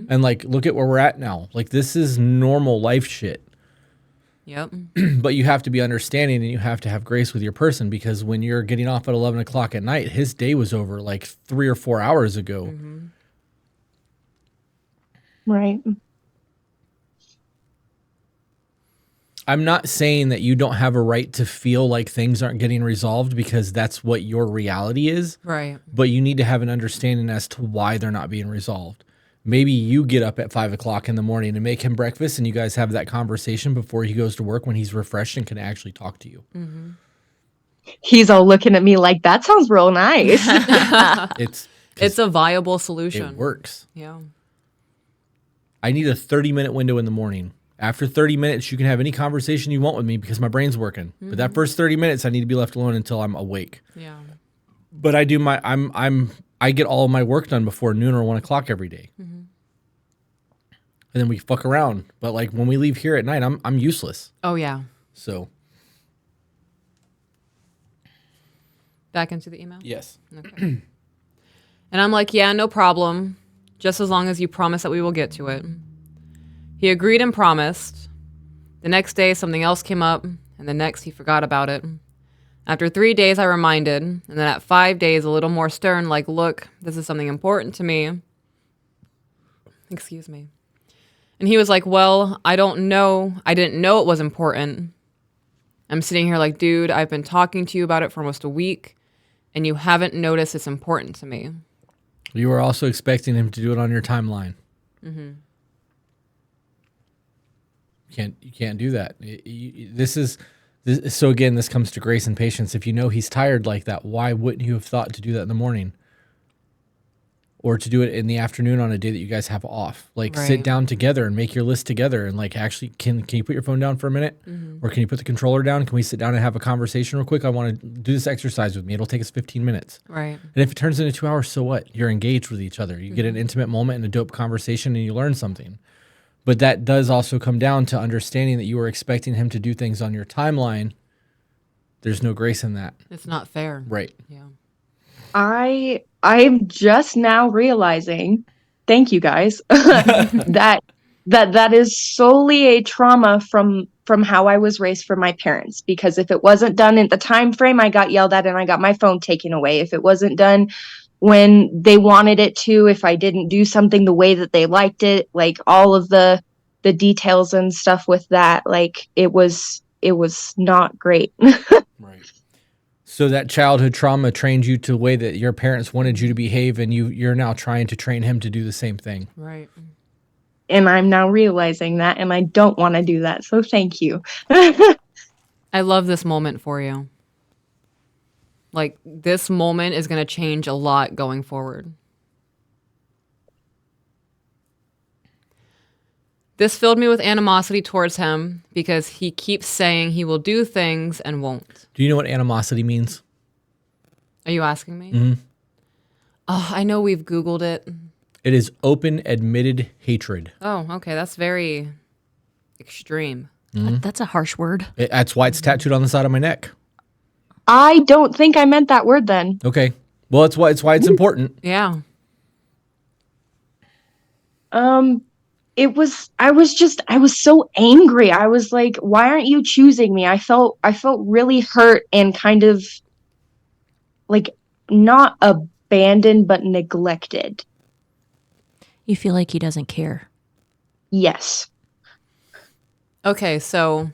And, like, look at where we're at now. Like, this is normal life shit. Yep. But you have to be understanding and you have to have grace with your person, because when you're getting off at 11 o'clock at night, his day was over like 3 or 4 hours ago. Right. I'm not saying that you don't have a right to feel like things aren't getting resolved, because that's what your reality is. Right. But you need to have an understanding as to why they're not being resolved. Maybe you get up at 5 o'clock in the morning and make him breakfast, and you guys have that conversation before he goes to work when he's refreshed and can actually talk to you. He's all looking at me like, that sounds real nice. It's a viable solution. It works. Yeah. I need a 30-minute window in the morning. After 30 minutes, you can have any conversation you want with me because my brain's working. But that first 30 minutes, I need to be left alone until I'm awake. Yeah. But I do I get all of my work done before noon or 1 o'clock every day. And then we fuck around. But like when we leave here at night, I'm useless. Oh, yeah. So Back into the email? yes. Okay. And I'm like, yeah, no problem. Just as long as you promise that we will get to it. He agreed and promised. The next day, something else came up, and the next, he forgot about it. After 3 days, I reminded, and then at 5 days, a little more stern, like, look, this is something important to me. Excuse me. And he was like, well, I don't know. I didn't know it was important. I'm sitting here like, dude, I've been talking to you about it for almost a week, and you haven't noticed it's important to me. You were also expecting him to do it on your timeline. You can't do that. So again, this comes to grace and patience. If you know he's tired like that, why wouldn't you have thought to do that in the morning? or to do it in the afternoon on a day that you guys have off. Like sit Right. down together and make your list together and like actually can you put your phone down for a minute? Or can you put the controller down? Can we sit down and have a conversation real quick? I want to do this exercise with me. It'll take us 15 minutes. Right. And if it turns into 2 hours, so what? You're engaged with each other. You get an intimate moment and a dope conversation and you learn something. But that does also come down to understanding that you are expecting him to do things on your timeline. There's no grace in that. It's not fair. Right. Yeah. I'm just now realizing, thank you guys, that is solely a trauma from how I was raised from my parents. Because if it wasn't done in the time frame, I got yelled at and I got my phone taken away. If it wasn't done when they wanted it to, if I didn't do something the way that they liked it, like all of the details and stuff with that, like it was not great. Right. So that childhood trauma trained you to the way that your parents wanted you to behave, and you're now trying to train him to do the same thing. Right. And I'm now realizing that, and I don't want to do that. So thank you. I love this moment for you. Like, this moment is going to change a lot going forward. This filled me with animosity towards him because he keeps saying he will do things and won't. Do you know what animosity means? Are you asking me? Mm-hmm. Oh, I know we've Googled it. It is open, admitted hatred. Oh, okay. That's very extreme. That's a harsh word. That's why it's tattooed on the side of my neck. I don't think I meant that word then. Okay. Well, it's why it's important. Yeah. I was so angry. I was like, why aren't you choosing me? I felt really hurt and kind of like not abandoned, but neglected. You feel like he doesn't care. Yes. Okay, so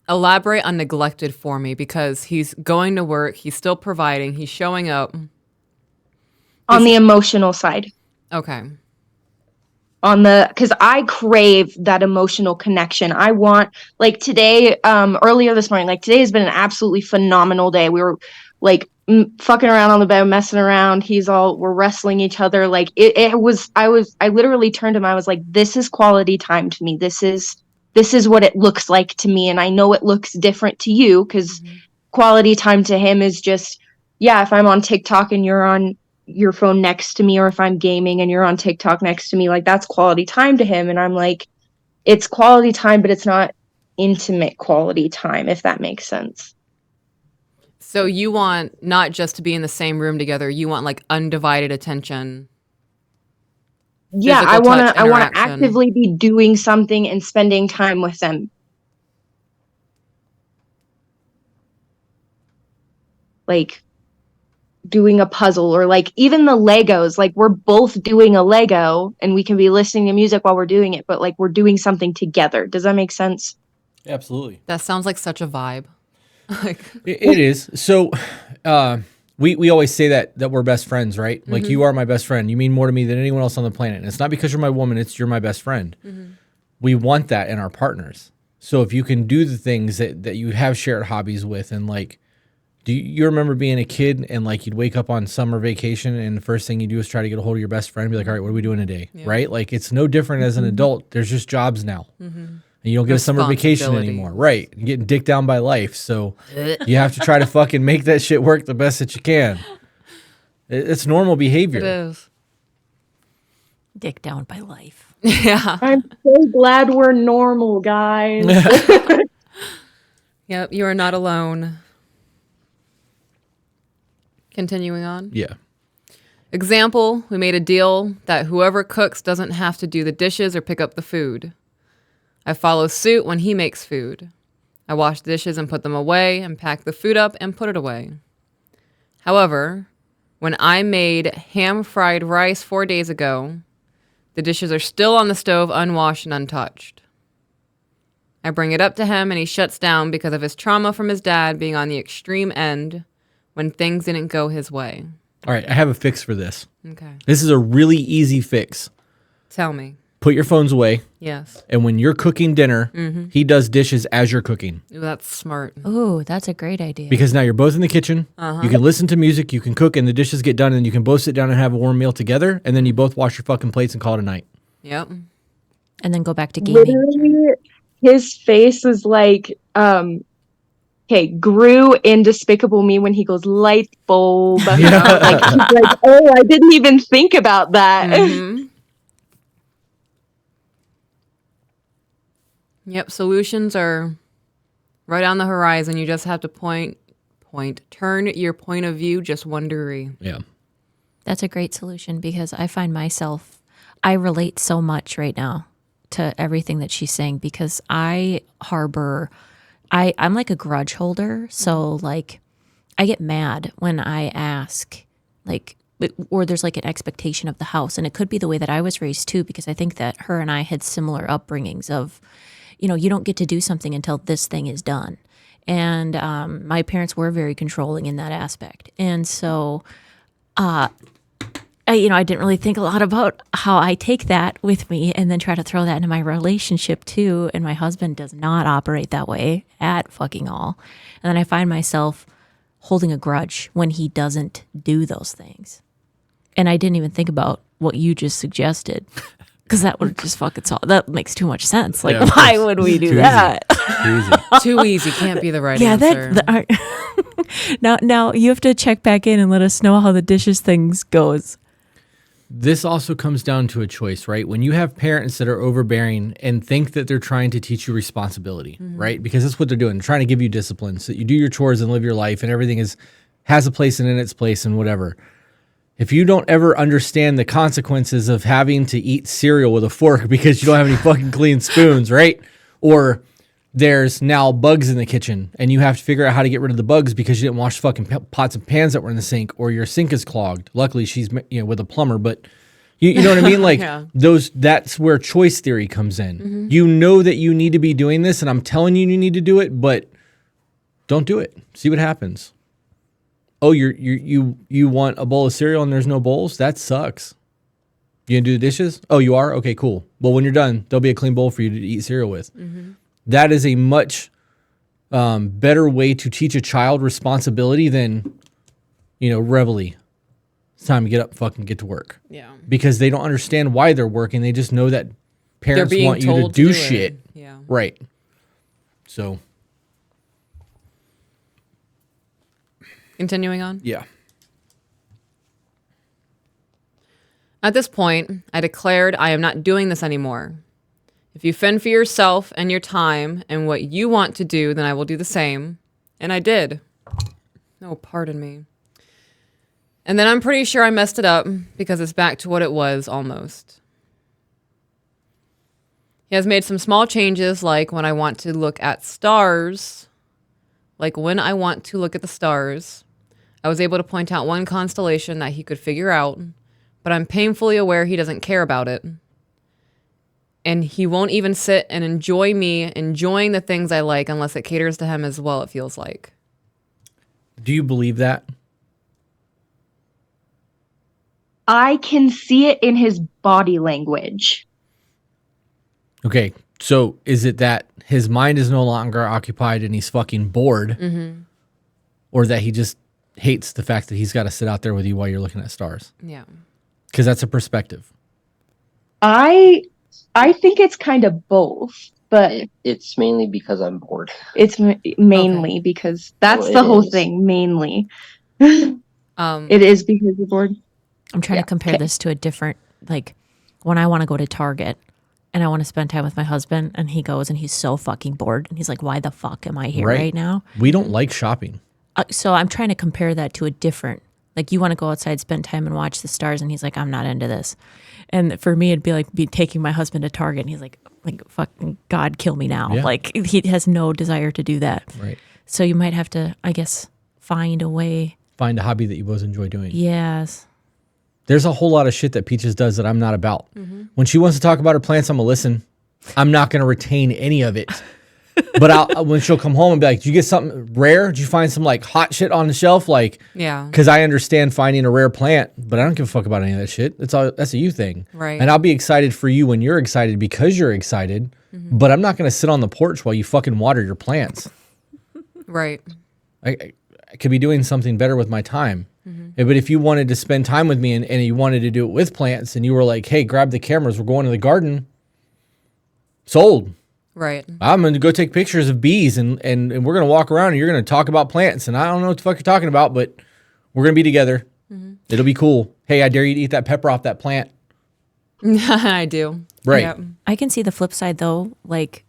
elaborate on neglected for me, because he's going to work, he's still providing, he's showing up. On the emotional side. Okay. Because I crave that emotional connection. I want, like today, earlier this morning, like today has been an absolutely phenomenal day. We were like fucking around on the bed, messing around. We're wrestling each other. Like I literally turned to him. I was like, this is quality time to me. This is what it looks like to me. And I know it looks different to you, because quality time to him is just, yeah, if I'm on TikTok and you're on your phone next to me, or if I'm gaming and you're on TikTok next to me, like that's quality time to him. And I'm like, it's quality time, but it's not intimate quality time, if that makes sense. So you want not just to be in the same room together, you want like undivided attention. Yeah, Physical I want touch to interaction. actively be doing something and spending time with them. Like doing a puzzle, or like even the Legos, like we're both doing a Lego and we can be listening to music while we're doing it, but like we're doing something together. Does that make sense? Absolutely. That sounds like such a vibe. Like, It is. So we always say that we're best friends, right? Like you are my best friend. You mean more to me than anyone else on the planet. And it's not because you're my woman, it's you're my best friend. We want that in our partners. So if you can do the things that you have shared hobbies with, and like, do you remember being a kid and like you'd wake up on summer vacation and the first thing you do is try to get a hold of your best friend and be like, all right, what are we doing today? Right? Like it's no different as an adult. There's just jobs now. And you don't get a summer vacation anymore. Right. You're getting dicked down by life. So you have to try to fucking make that shit work the best that you can. It's normal behavior. it is. Dick down by life. Yeah. I'm so glad we're normal, guys. Yep. You are not alone. Continuing on. Yeah. Example, we made a deal that whoever cooks doesn't have to do the dishes or pick up the food. I follow suit when he makes food. I wash the dishes and put them away and pack the food up and put it away. However, when I made ham-fried rice 4 days ago, the dishes are still on the stove unwashed and untouched. I bring it up to him and he shuts down because of his trauma from his dad being on the extreme end when things didn't go his way. All right. I have a fix for this. Okay. This is a really easy fix. Tell me. Put your phones away. Yes. And when you're cooking dinner, he does dishes as you're cooking. Ooh, that's smart. Ooh, that's a great idea. Because now you're both in the kitchen. You can listen to music, you can cook, and the dishes get done, and you can both sit down and have a warm meal together, and then you both wash your fucking plates and call it a night. Yep. And then go back to gaming. Literally, his face was like, Gru in Despicable Me when he goes, light bulb. Like, he's like, oh, I didn't even think about that. Mhm. Yep, solutions are right on the horizon. You just have to turn your point of view just one degree. Yeah. That's a great solution because I find myself, I relate so much right now to everything that she's saying because I'm like a grudge holder. So like I get mad when I ask like, or there's like an expectation of the house. And it could be the way that I was raised too, because I think that her and I had similar upbringings of, you don't get to do something until this thing is done. And my parents were very controlling in that aspect. And so, I didn't really think a lot about how I take that with me and then try to throw that into my relationship too. And my husband does not operate that way at fucking all. And then I find myself holding a grudge when he doesn't do those things. And I didn't even think about what you just suggested. Because that would just fucking solve. That makes too much sense. Like, why would we do that? Too easy. Can't be the right Yeah, answer. Now you have to check back in and let us know how the dishes things goes. This also comes down to a choice, right? When you have parents that are overbearing and think that they're trying to teach you responsibility, right? Because that's what they're doing. They're trying to give you discipline so that you do your chores and live your life and everything has a place and in its place and whatever. If you don't ever understand the consequences of having to eat cereal with a fork because you don't have any fucking clean spoons, right? Or there's now bugs in the kitchen and you have to figure out how to get rid of the bugs because you didn't wash fucking pots and pans that were in the sink, or your sink is clogged. Luckily, she's with a plumber, but you know what I mean? Like that's where choice theory comes in. You know that you need to be doing this, and I'm telling you need to do it, but don't do it. See what happens. Oh, you want a bowl of cereal and there's no bowls? That sucks. You gonna do the dishes? Oh, you are? Okay, cool. Well, when you're done, there'll be a clean bowl for you to eat cereal with. That is a much better way to teach a child responsibility than, reveille. It's time to get up, fucking get to work. Yeah. Because they don't understand why they're working. They just know that parents being want you to told do to do shit. it. Yeah. Right. So. Continuing on. Yeah. At this point, I declared I am not doing this anymore. If you fend for yourself and your time and what you want to do, then I will do the same. And I did. No, pardon me. And then I'm pretty sure I messed it up because it's back to what it was almost. He has made some small changes, like when I want to look at stars. I was able to point out one constellation that he could figure out, but I'm painfully aware he doesn't care about it. And he won't even sit and enjoy me enjoying the things I like unless it caters to him as well, it feels like. Do you believe that? I can see it in his body language. Okay, so is it that his mind is no longer occupied and he's fucking bored? Or that he just hates the fact that he's got to sit out there with you while you're looking at stars? Yeah. Because that's a perspective. I think it's kind of both, but It's mainly because I'm bored. it's mainly because that's Oh, the it whole is. thing. Mainly, it is because you're bored. I'm trying to compare this to a different, like when I want to go to Target and I want to spend time with my husband and he goes and he's so fucking bored and he's like, why the fuck am I here right now? We don't like shopping. So I'm trying to compare that to a different, like you want to go outside, spend time and watch the stars. And he's like, I'm not into this. And for me, it'd be like taking my husband to Target. And he's like fucking God, kill me now. Yeah. Like he has no desire to do that. Right. So you might have to, I guess, find a way. Find a hobby that you both enjoy doing. Yes. There's a whole lot of shit that Peaches does that I'm not about. When she wants to talk about her plants, I'm going to listen. I'm not going to retain any of it. But when she'll come home and be like, "Did you get something rare? Did you find some like hot shit on the shelf?" Like, Yeah. because I understand finding a rare plant, but I don't give a fuck about any of that shit. That's a you thing, Right. And I'll be excited for you when you're excited because you're excited. But I'm not gonna sit on the porch while you fucking water your plants. Right. I could be doing something better with my time. But if you wanted to spend time with me and you wanted to do it with plants, and you were like, "Hey, grab the cameras, we're going to the garden," sold. Right. I'm going to go take pictures of bees and we're going to walk around and you're going to talk about plants. And I don't know what the fuck you're talking about, but we're going to be together. It'll be cool. Hey, I dare you to eat that pepper off that plant. I do. Right. Yep. I can see the flip side though. Like,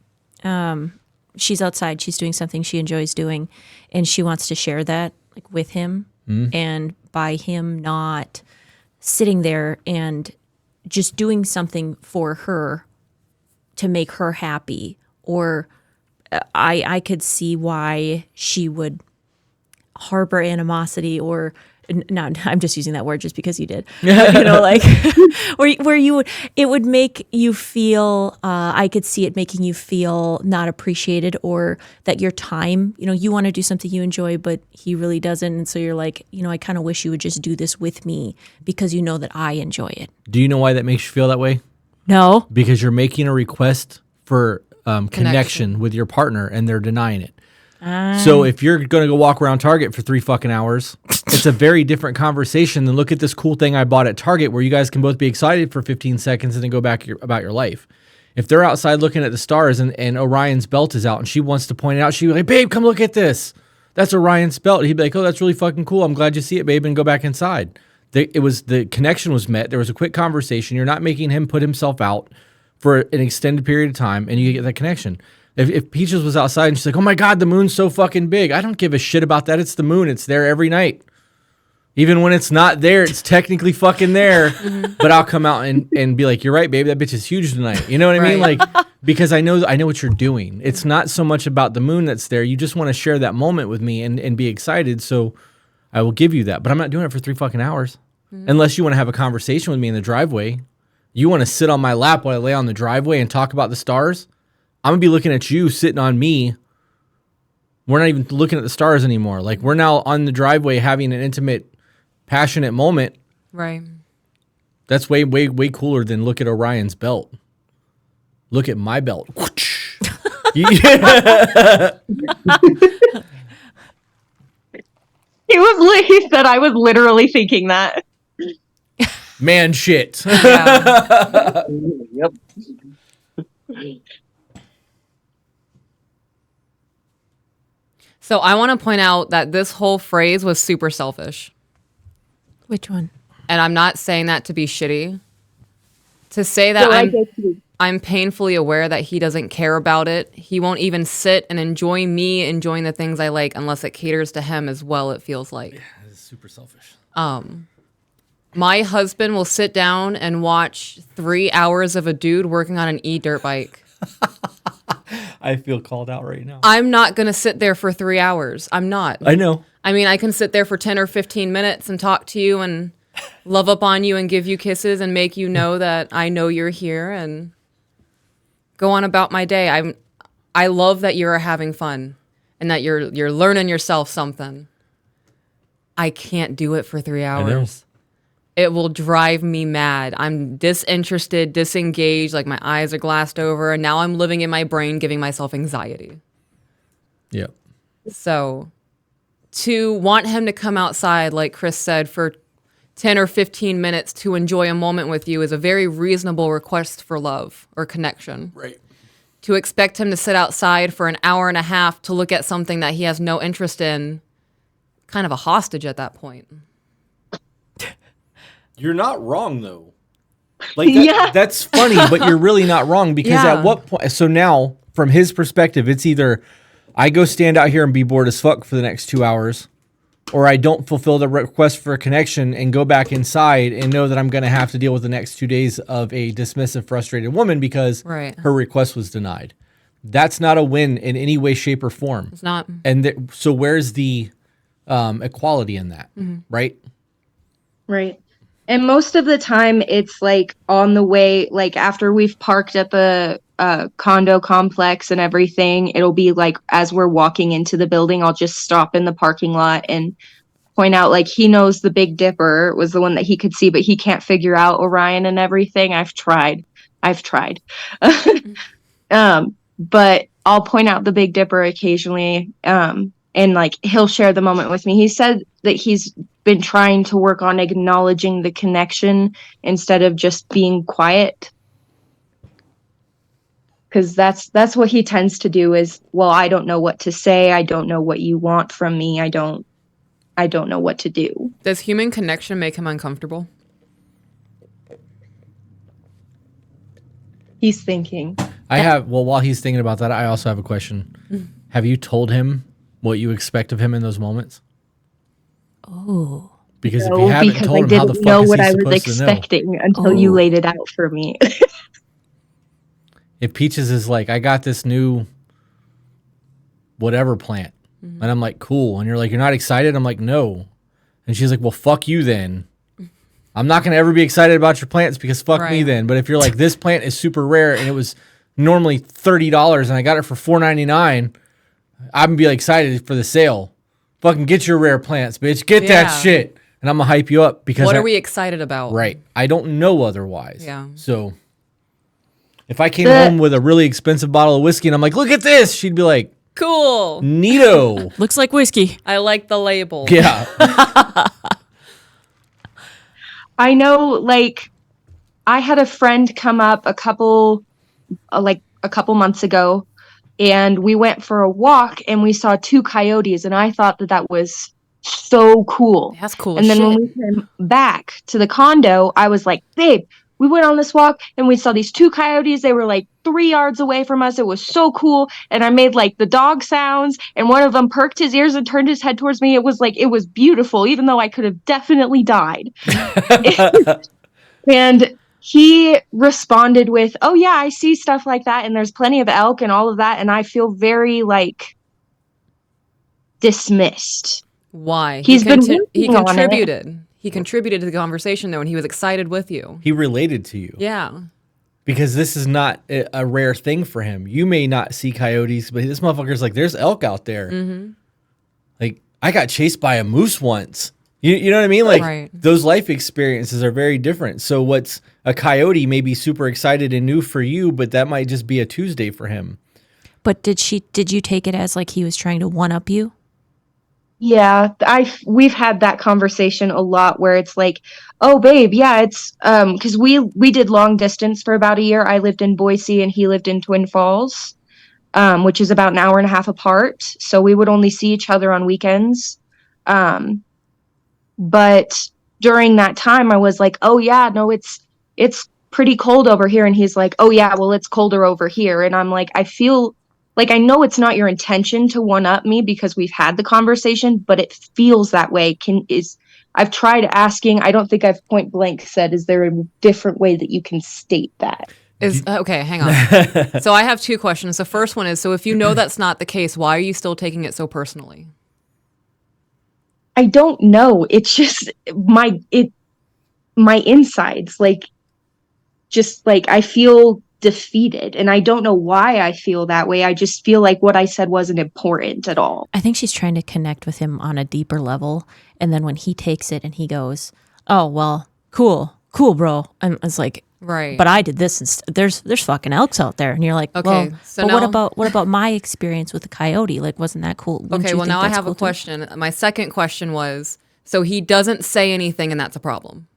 she's outside, she's doing something she enjoys doing, and she wants to share that like with him. And by him not sitting there and just doing something for her to make her happy, or I could see why she would harbor animosity, or no, I'm just using that word just because you did. But, like where you would, it would make you feel, I could see it making you feel not appreciated, or that your time, you want to do something you enjoy, but he really doesn't. And so you're like, I kind of wish you would just do this with me because you know that I enjoy it. Do you know why that makes you feel that way? No. Because you're making a request for connection with your partner and they're denying it. So if you're going to go walk around Target for 3 fucking hours, it's a very different conversation than look at this cool thing I bought at Target where you guys can both be excited for 15 seconds and then go back about your life. If they're outside looking at the stars and Orion's belt is out and she wants to point it out, she'd be like, "Babe, come look at this. That's Orion's belt." He'd be like, "Oh, that's really fucking cool. I'm glad you see it, babe," and go back inside. The connection was met. There was a quick conversation. You're not making him put himself out for an extended period of time, and you get that connection. If Peaches was outside and she's like, "Oh my God, the moon's so fucking big," I don't give a shit about that. It's the moon. It's there every night. Even when it's not there, it's technically fucking there. But I'll come out and be like, "You're right, baby. That bitch is huge tonight." You know what I mean? Like, because I know what you're doing. It's not so much about the moon that's there. You just want to share that moment with me and be excited. So I will give you that. But I'm not doing it for 3 fucking hours. Unless you want to have a conversation with me in the driveway. You want to sit on my lap while I lay on the driveway and talk about the stars? I'm going to be looking at you sitting on me. We're not even looking at the stars anymore. Like, we're now on the driveway having an intimate, passionate moment. Right. That's way, way, way cooler than look at Orion's belt. Look at my belt. He said I was literally thinking that. Man shit. Yeah. Yep. So I want to point out that this whole phrase was super selfish. Which one? And I'm not saying that to be shitty. To say that I'm painfully aware that he doesn't care about it. He won't even sit and enjoy me enjoying the things I like unless it caters to him as well, it feels like. Yeah, it's super selfish. My husband will sit down and watch 3 hours of a dude working on an e-dirt bike. I feel called out right now. I'm not going to sit there for 3 hours. I'm not. I know. I mean, I can sit there for 10 or 15 minutes and talk to you and love up on you and give you kisses and make you know that I know you're here and go on about my day. I love that you're having fun and that you're learning yourself something. I can't do it for 3 hours. It will drive me mad. I'm disinterested, disengaged, like my eyes are glassed over, and now I'm living in my brain giving myself anxiety. Yep. So to want him to come outside, like Chris said, for 10 or 15 minutes to enjoy a moment with you is a very reasonable request for love or connection. Right. To expect him to sit outside for an hour and a half to look at something that he has no interest in, kind of a hostage at that point. You're not wrong, though. Like, that's funny, but you're really not wrong because at what point? So now, from his perspective, it's either I go stand out here and be bored as fuck for the next 2 hours, or I don't fulfill the request for a connection and go back inside and know that I'm going to have to deal with the next 2 days of a dismissive, frustrated woman because her request was denied. That's not a win in any way, shape, or form. It's not. And so where's the equality in that, right? Right. And most of the time it's like on the way, like after we've parked up a condo complex and everything, it'll be like as we're walking into the building, I'll just stop in the parking lot and point out, like, he knows the Big Dipper was the one that he could see, but he can't figure out Orion and everything. I've tried. But I'll point out the Big Dipper occasionally, and like he'll share the moment with me. He said that he's been trying to work on acknowledging the connection instead of just being quiet, because that's what he tends to do is, well, I don't know what to say, I don't know what you want from me, I don't know what to do. Does human connection make him uncomfortable? He's thinking. While he's thinking about that, I also have a question. Have you told him what you expect of him in those moments? Oh. Because if you haven't told him, how the fuck know is what he I was supposed to know? expecting until you laid it out for me. If Peaches is like, I got this new whatever plant, and I'm like, cool, and you're like, you're not excited? I'm like, no. And she's like, well, fuck you then. I'm not going to ever be excited about your plants because fuck me then. But if you're like, this plant is super rare and it was normally $30 and I got it for $4.99, I'm going to be like, excited for the sale. Fucking get your rare plants, bitch. Get that shit. And I'm going to hype you up because what are we excited about? Right. I don't know otherwise. Yeah. So if I came home with a really expensive bottle of whiskey and I'm like, look at this, she'd be like, cool. Neato. Looks like whiskey. I like the label. Yeah. I know, like, I had a friend come up a couple months ago, and we went for a walk and we saw 2 coyotes, and I thought that was so cool. That's cool. And then when we came back to the condo, I was like, babe, we went on this walk and we saw these 2 coyotes. They were like 3 yards away from us. It was so cool. And I made like the dog sounds, and one of them perked his ears and turned his head towards me. It was beautiful, even though I could have definitely died. And he responded with, oh yeah, I see stuff like that. And there's plenty of elk and all of that. And I feel very like dismissed. Why? He contributed. He contributed to the conversation, though, and he was excited with you. He related to you. Yeah. Because this is not a rare thing for him. You may not see coyotes, but this motherfucker's like, there's elk out there. Mm-hmm. Like, I got chased by a moose once. You know what I mean? Like, those life experiences are very different. So what's a coyote may be super excited and new for you, but that might just be a Tuesday for him. But did you take it as like he was trying to one-up you? Yeah, we've had that conversation a lot where it's like, oh babe, yeah, it's because we did long distance for about a year. I lived in Boise and he lived in Twin Falls, which is about an hour and a half apart. So we would only see each other on weekends. But during that time I was like, oh yeah, no, it's pretty cold over here. And he's like, oh yeah, well, it's colder over here. And I'm like, I feel like, I know it's not your intention to one up me because we've had the conversation, but it feels that way. I've tried asking, I don't think I've point blank said, is there a different way that you can state that? Okay, hang on. So I have 2 questions. The first one is, so if you know that's not the case, why are you still taking it so personally? I don't know. It's just my insides, like, just like I feel defeated, and I don't know why I feel that way. I just feel like what I said wasn't important at all. I think she's trying to connect with him on a deeper level, and then when he takes it and he goes, oh well, cool bro, and it's like, right, but I did this, and there's fucking elks out there, and you're like, okay, well, so but what about my experience with the coyote? Like, wasn't that cool? Okay, well, now I have a question. My second question was, so he doesn't say anything, and that's a problem.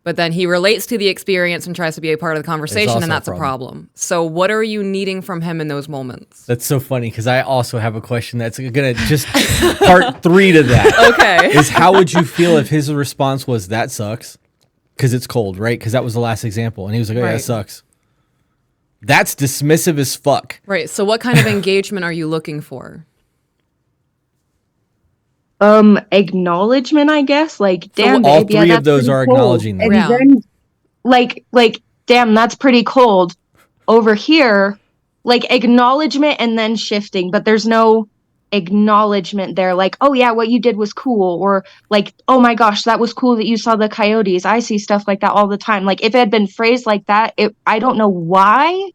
But then he relates to the experience and tries to be a part of the conversation, and that's a problem. So what are you needing from him in those moments? That's so funny, because I also have a question that's going to just part 3 to that. Okay. Is how would you feel if his response was, that sucks, because it's cold, right? Because that was the last example. And he was like, oh, yeah, that sucks. That's dismissive as fuck. Right. So what kind of engagement are you looking for? Acknowledgement, I guess. Like, damn, all babe, 3 of those are acknowledging that. And then, like, damn, that's pretty cold. Over here, like, acknowledgement and then shifting, but there's no acknowledgement there. Like, oh yeah, what you did was cool, or like, oh my gosh, that was cool that you saw the coyotes. I see stuff like that all the time. Like, if it had been phrased like that, I don't know why,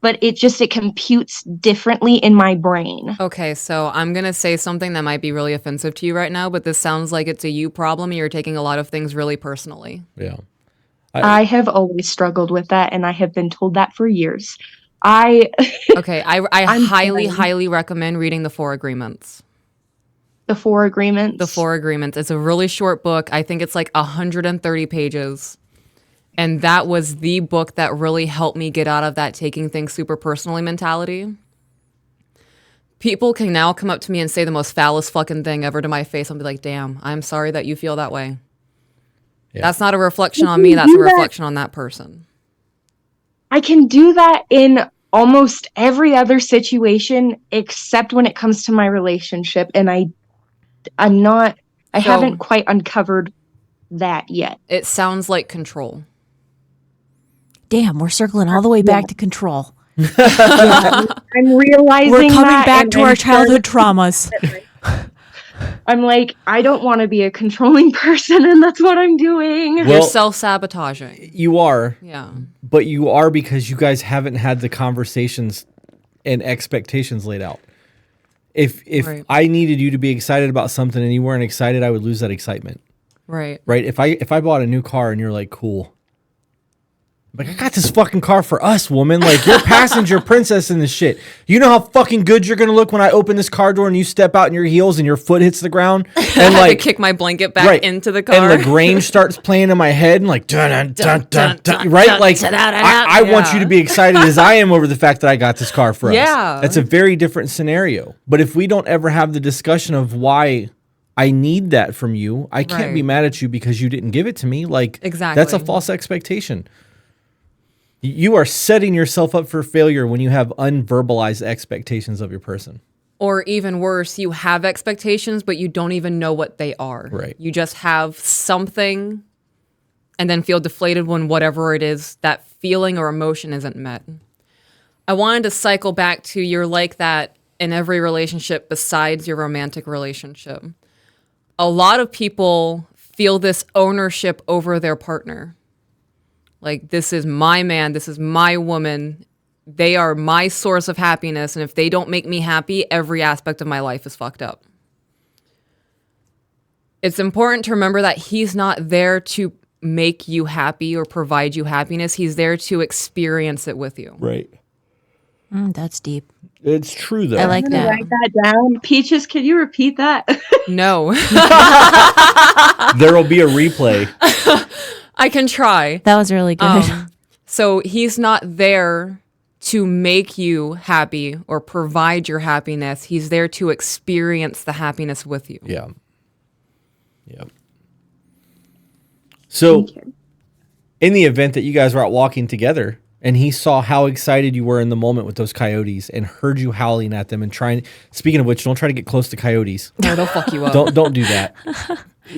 but it computes differently in my brain. Okay, so I'm going to say something that might be really offensive to you right now, but this sounds like it's a you problem and you're taking a lot of things really personally. Yeah. I have always struggled with that, and I have been told that for years. I Okay, I I'm highly, fine. highly recommend reading The Four Agreements. The Four Agreements. The Four Agreements. It's a really short book. I think it's like 130 pages. And that was the book that really helped me get out of that taking things super personally mentality. People can now come up to me and say the most foulest fucking thing ever to my face. I'll be like, damn, I'm sorry that you feel that way. Yeah. That's not a reflection on me. That's a reflection on that person. I can do that in almost every other situation except when it comes to my relationship, and I haven't quite uncovered that yet. It sounds like control. Damn, we're circling all the way back to control. I'm realizing We're coming that, back and to our childhood traumas. I'm like, I don't want to be a controlling person, and that's what I'm doing. You're Well, self-sabotaging. you are, Yeah. but you are because you guys haven't had the conversations and expectations laid out. If Right. I needed you to be excited about something and you weren't excited, I would lose that excitement. Right. Right? If I bought a new car and you're like, cool. Like, I got this fucking car for us, woman. Like, you're passenger princess in this shit. You know how fucking good you're gonna look when I open this car door and you step out in your heels and your foot hits the ground? And I like kick my blanket back into the car. And LaGrange starts playing in my head and like dun dun dun dun, right? Like I want you to be excited as I am over the fact that I got this car for us. Yeah. That's a very different scenario. But if we don't ever have the discussion of why I need that from you, I can't be Right. mad at you because you didn't give it to me. Like, Exactly. that's a false expectation. You are setting yourself up for failure when you have unverbalized expectations of your person. Or even worse, you have expectations, but you don't even know what they are. Right. You just have something and then feel deflated when whatever it is, that feeling or emotion isn't met. I wanted to cycle back to you're like that in every relationship besides your romantic relationship. A lot of people feel this ownership over their partner. Like, this is my man, this is my woman. They are my source of happiness, and if they don't make me happy, every aspect of my life is fucked up. It's important to remember that he's not there to make you happy or provide you happiness. He's there to experience it with you. Right. That's deep. It's true, though. I like I'm gonna that. write that down. Peaches, can you repeat that? No. There will be a replay. I can try. That was really good. So he's not there to make you happy or provide your happiness. He's there to experience the happiness with you. Yeah. Yeah. So, in the event that you guys were out walking together and he saw how excited you were in the moment with those coyotes and heard you howling at them and trying, speaking of which, don't try to get close to coyotes. No, they'll fuck you up. Don't do that.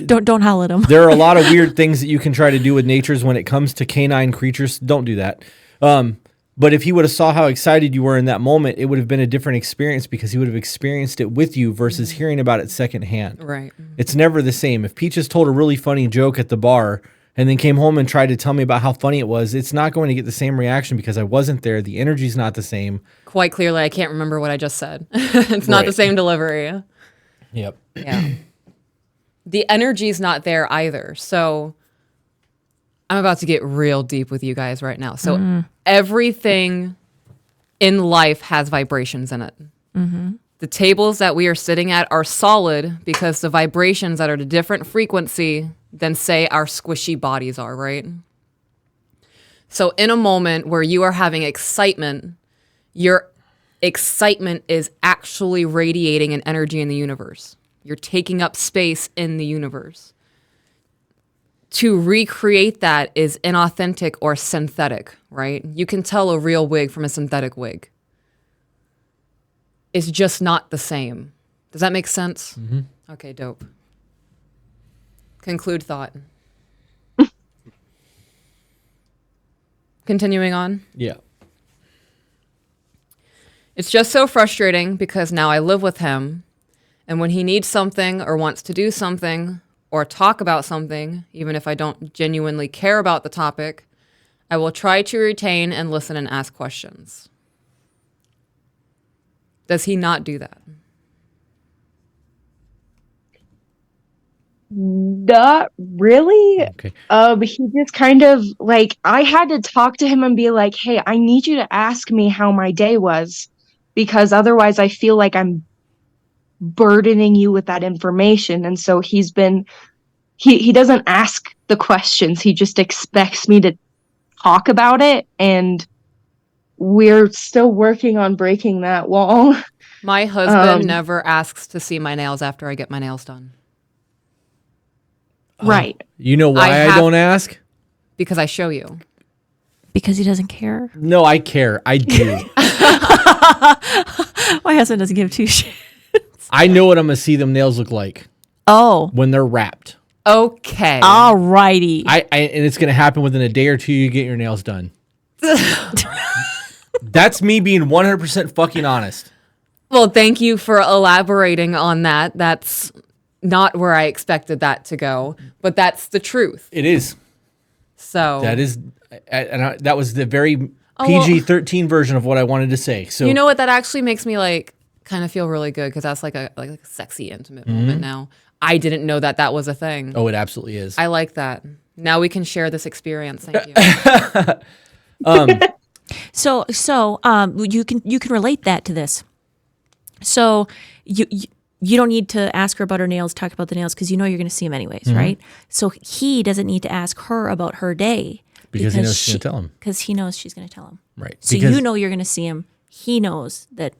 Don't howl at them. There are a lot of weird things that you can try to do with natures when it comes to canine creatures. Don't do that. But if he would have saw how excited you were in that moment, it would have been a different experience because he would have experienced it with you versus hearing about it secondhand. Right. It's never the same. If Peaches told a really funny joke at the bar and then came home and tried to tell me about how funny it was, it's not going to get the same reaction because I wasn't there. The energy's not the same. Quite clearly, I can't remember what I just said. It's not Right. the same delivery. Yep. Yeah. The energy's not there either. So I'm about to get real deep with you guys right now. So everything in life has vibrations in it. The tables that we are sitting at are solid because the vibrations that are at a different frequency than, say, our squishy bodies are, right? So in a moment where you are having excitement, your excitement is actually radiating an energy in the universe. You're taking up space in the universe. To recreate that is inauthentic or synthetic, right? You can tell a real wig from a synthetic wig. It's just not the same. Does that make sense? Okay, dope. Conclude thought. Continuing on. Yeah. It's just so frustrating because now I live with him, and when he needs something or wants to do something or talk about something, even if I don't genuinely care about the topic, I will try to retain and listen and ask questions. Does he not do that? Not really. Okay. He just kind of like, I had to talk to him and be like, hey, I need you to ask me how my day was, because otherwise I feel like I'm burdening you with that information. And so he doesn't ask the questions. He just expects me to talk about it. And we're still working on breaking that wall. My husband never asks to see my nails after I get my nails done. Right. You know why I don't ask? Because I show you. Because he doesn't care. No, I care. I do. My husband doesn't give two shits. I know what I'm going to see them nails look like Oh. when they're wrapped. Okay. All righty. And it's going to happen within a day or two. You get your nails done. That's me being 100% fucking honest. Well, thank you for elaborating on that. That's not where I expected that to go, but that's the truth. It is. So That is, that was the very PG-13 version of what I wanted to say. So you know what? That actually makes me like kind of feel really good because that's like a sexy, intimate moment now. I didn't know that was a thing. Oh, it absolutely is. I like that. Now we can share this experience. Thank you. So you can relate that to this. So you don't need to ask her about her nails, talk about the nails, because you know you're going to see him anyways, right? So he doesn't need to ask her about her day because he knows she's going to tell him. Because he knows she's going to tell him. Right. So Because you know you're going to see him. He knows that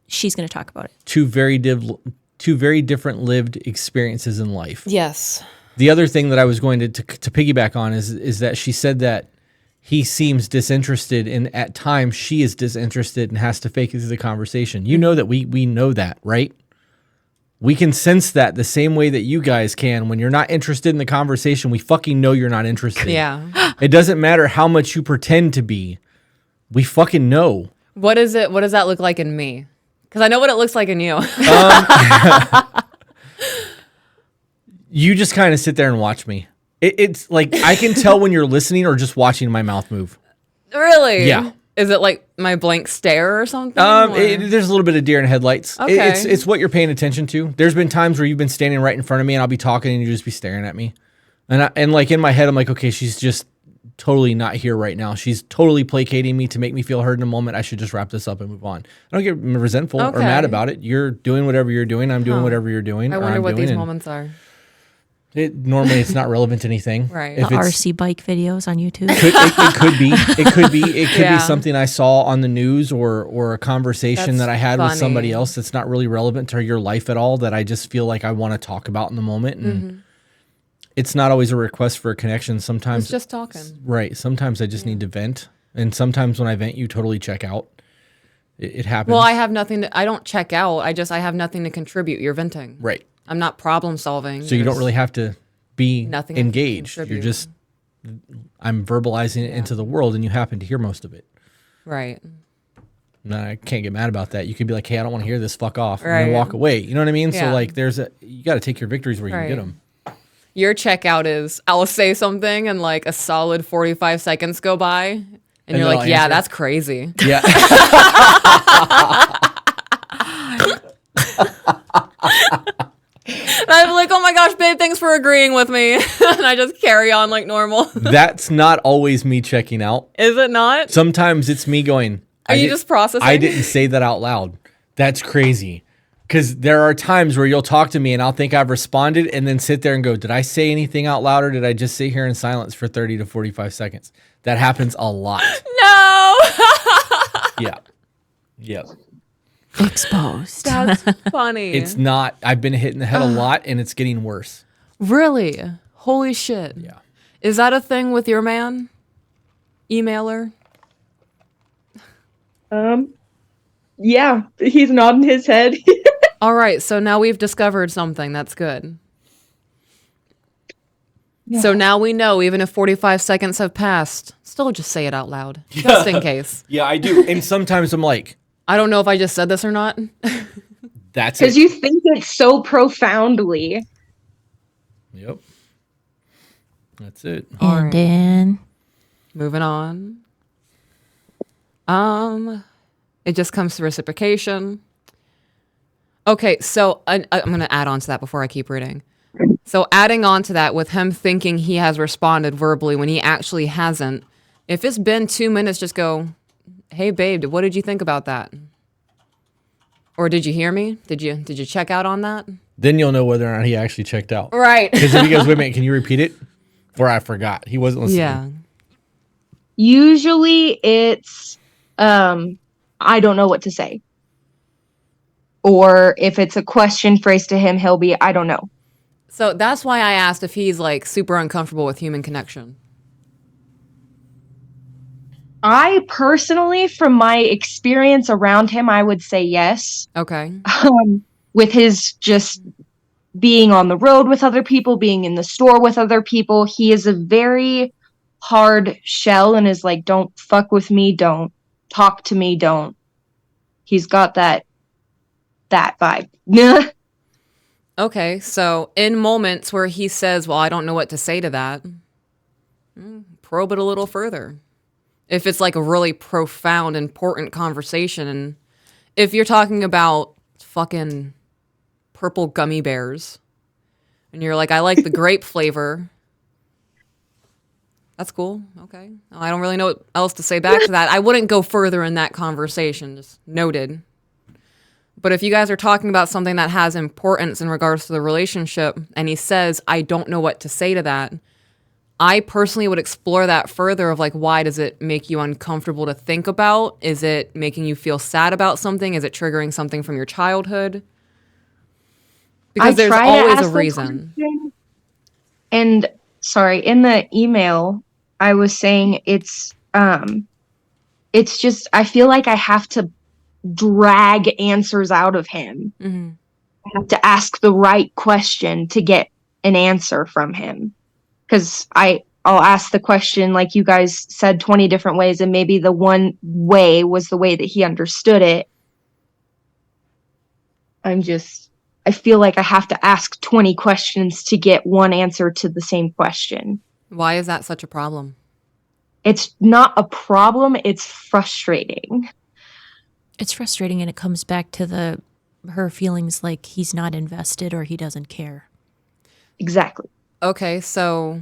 she's going to talk about it. two very different lived experiences in life. Yes. The other thing that I was going to piggyback on is that she said that he seems disinterested, and at times she is disinterested and has to fake it through the conversation. You know that we know that, right? We can sense that the same way that you guys can. When you're not interested in the conversation, we fucking know you're not interested. Yeah. It doesn't matter how much you pretend to be. We fucking know. What is it? What does that look like in me? Because I know what it looks like in you. You just kind of sit there and watch me. It's like I can tell when you're listening or just watching my mouth move. Really? Yeah. Is it like my blank stare or something? There's a little bit of deer in headlights. Okay. It's what you're paying attention to. There's been times where you've been standing right in front of me and I'll be talking and you just be staring at me. And like in my head, I'm like, okay, she's just totally not here right now. She's totally placating me to make me feel heard in a moment. I should just wrap this up and move on. I don't get resentful or mad about it. You're doing whatever you're doing. I'm doing whatever you're doing. I wonder what these moments are. Normally it's not relevant to anything. Right. The RC bike videos on YouTube. It could be. It could Yeah. be something I saw on the news or a conversation That's that I had with funny. somebody else that's not really relevant to your life at all that I just feel like I want to talk about in the moment. And it's not always a request for a connection. Sometimes It's just talking. right. Sometimes I just need to vent. And sometimes when I vent, you totally check out. It happens. Well, I have nothing I don't check out. I have nothing to contribute. You're venting. right. I'm not problem solving. So you don't really have to be nothing I can engaged. You're contribute. just, I'm verbalizing it into the world and you happen to hear most of it. Right. No, I can't get mad about that. You could be like, hey, I don't want to hear this. Fuck off. And Right. then walk away. You know what I mean? So Yeah. like you got to take your victories where you can get Right. them. Your checkout is I'll say something and like a solid 45 seconds go by and you're then like, I'll yeah, answer. that's crazy. Yeah. And I'm like, oh my gosh, babe, thanks for agreeing with me. And I just carry on like normal. That's not always me checking out. Is it not? Sometimes it's me going, Are you just processing? I didn't say that out loud. That's crazy. Because there are times where you'll talk to me and I'll think I've responded and then sit there and go, did I say anything out loud or did I just sit here in silence for 30 to 45 seconds? That happens a lot. No. Yeah. Yep. Exposed. That's funny. It's not, I've been hit in the head a lot and it's getting worse. Really? Holy shit. Yeah. Is that a thing with your man? Emailer? Yeah, he's nodding his head. All right, so now we've discovered something. That's good. Yeah. So now we know, even if 45 seconds have passed, still just say it out loud, just in case. Yeah, I do. And sometimes I'm like, I don't know if I just said this or not. that's Because it. you think it so profoundly. Yep. That's it. And then Moving on. It just comes to reciprocation. Okay, so I'm going to add on to that before I keep reading. So adding on to that with him thinking he has responded verbally when he actually hasn't, if it's been 2 minutes, just go, hey, babe, what did you think about that? Or did you hear me? Did you check out on that? Then you'll know whether or not he actually checked out. Right. Because if he goes, wait a minute, can you repeat it? Or I forgot. He wasn't listening. Yeah. Usually it's, I don't know what to say. Or if it's a question phrased to him, he'll be, I don't know. So that's why I asked if he's like super uncomfortable with human connection. I personally, from my experience around him, I would say yes. Okay. With his just being on the road with other people, being in the store with other people, he is a very hard shell and is like, don't fuck with me, don't talk to me, don't. He's got that vibe. Okay, so in moments where he says, well, I don't know what to say to that, probe it a little further. If it's like a really profound, important conversation, and if you're talking about fucking purple gummy bears, and you're like, I like the grape flavor, that's cool. Okay. I don't really know what else to say back to that. I wouldn't go further in that conversation, just noted. But if you guys are talking about something that has importance in regards to the relationship, and he says, I don't know what to say to that, I personally would explore that further of like, why does it make you uncomfortable to think about? Is it making you feel sad about something? Is it triggering something from your childhood? Because there's always a reason. And sorry, in the email, I was saying it's just, I feel like I have to drag answers out of him. Mm-hmm. I have to ask the right question to get an answer from him. Because I'll ask the question, like you guys said, 20 different ways, and maybe the one way was the way that he understood it. I feel like I have to ask 20 questions to get one answer to the same question. Why is that such a problem? It's not a problem, it's frustrating. It's frustrating, and it comes back to her feelings like he's not invested or he doesn't care. Exactly. Okay, so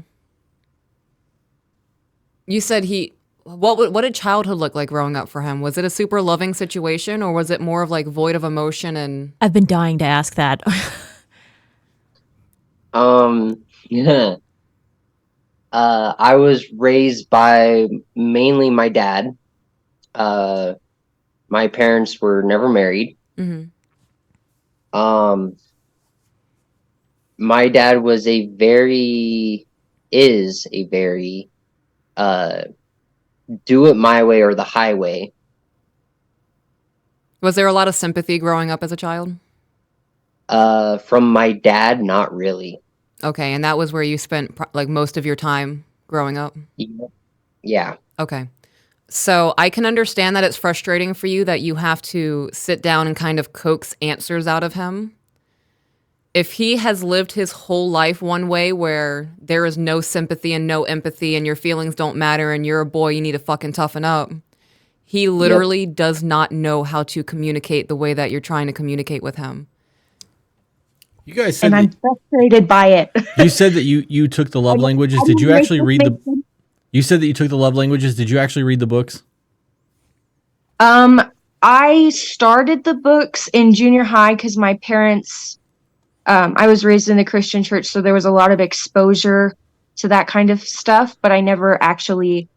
you said what did childhood look like growing up for him? Was it a super loving situation, or was it more of like void of emotion? And I've been dying to ask that. Yeah. I was raised by mainly my dad. My parents were never married. mm-hmm. My dad is a very do it my way or the highway. Was there a lot of sympathy growing up as a child? From my dad, not really. Okay, and that was where you spent like most of your time growing up? Yeah. Okay. So I can understand that it's frustrating for you that you have to sit down and kind of coax answers out of him. If he has lived his whole life one way where there is no sympathy and no empathy and your feelings don't matter and you're a boy, you need to fucking toughen up, he literally does not know how to communicate the way that you're trying to communicate with him. You guys said And I'm frustrated by it. you said that you took the love languages. Did you actually read the? You said that you took the love languages. Did you actually read the books? I started the books in junior high because my parents, I was raised in a Christian church, so there was a lot of exposure to that kind of stuff, but I never actually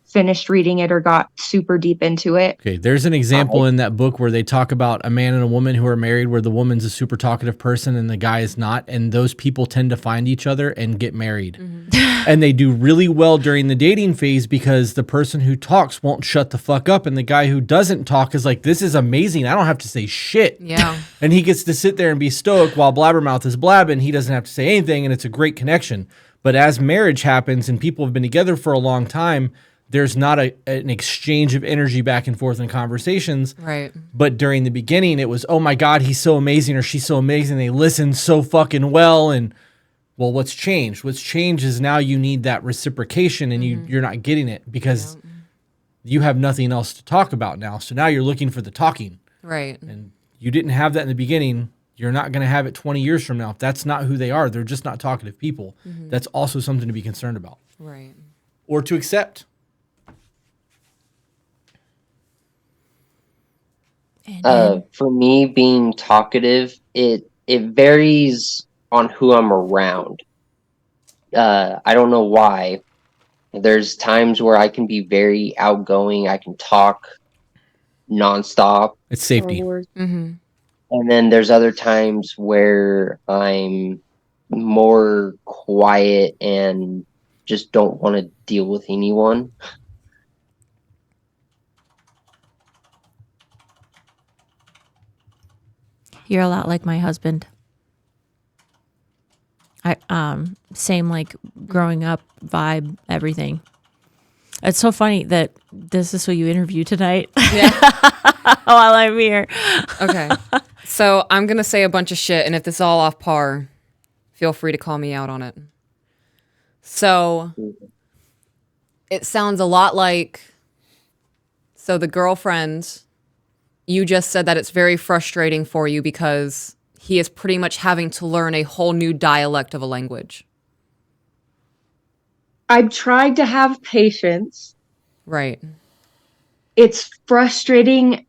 finished reading it or got super deep into it. Okay, there's an example in that book where they talk about a man and a woman who are married where the woman's a super talkative person and the guy is not, and those people tend to find each other and get married. Mm-hmm. And they do really well during the dating phase because the person who talks won't shut the fuck up, and the guy who doesn't talk is like, this is amazing, I don't have to say shit. Yeah. And he gets to sit there and be stoic while Blabbermouth is blabbing. He doesn't have to say anything, and it's a great connection. But as marriage happens and people have been together for a long time, there's not an exchange of energy back and forth in conversations. Right. But during the beginning, it was, oh my God, he's so amazing or she's so amazing. They listen so fucking well. And well, what's changed? What's changed is now you need that reciprocation and you're not getting it because you have nothing else to talk about now. So now you're looking for the talking. Right. And You didn't have that in the beginning. You're not going to have it 20 years from now. If that's not who they are, they're just not talkative people. That's also something to be concerned about. Right. Or to accept. And For me, being talkative, it varies on who I'm around. I don't know why. There's times where I can be very outgoing. I can talk nonstop. It's safety. Mm-hmm. And then there's other times where I'm more quiet and just don't want to deal with anyone. you're a lot like my husband. I same like growing up vibe, everything. It's so funny that this is who you interview tonight. Yeah. While I'm here. Okay. So I'm going to say a bunch of shit, and if this is all off par, feel free to call me out on it. So it sounds a lot like, so the girlfriend, you just said that it's very frustrating for you because he is pretty much having to learn a whole new dialect of a language. I've tried to have patience. Right. It's frustrating,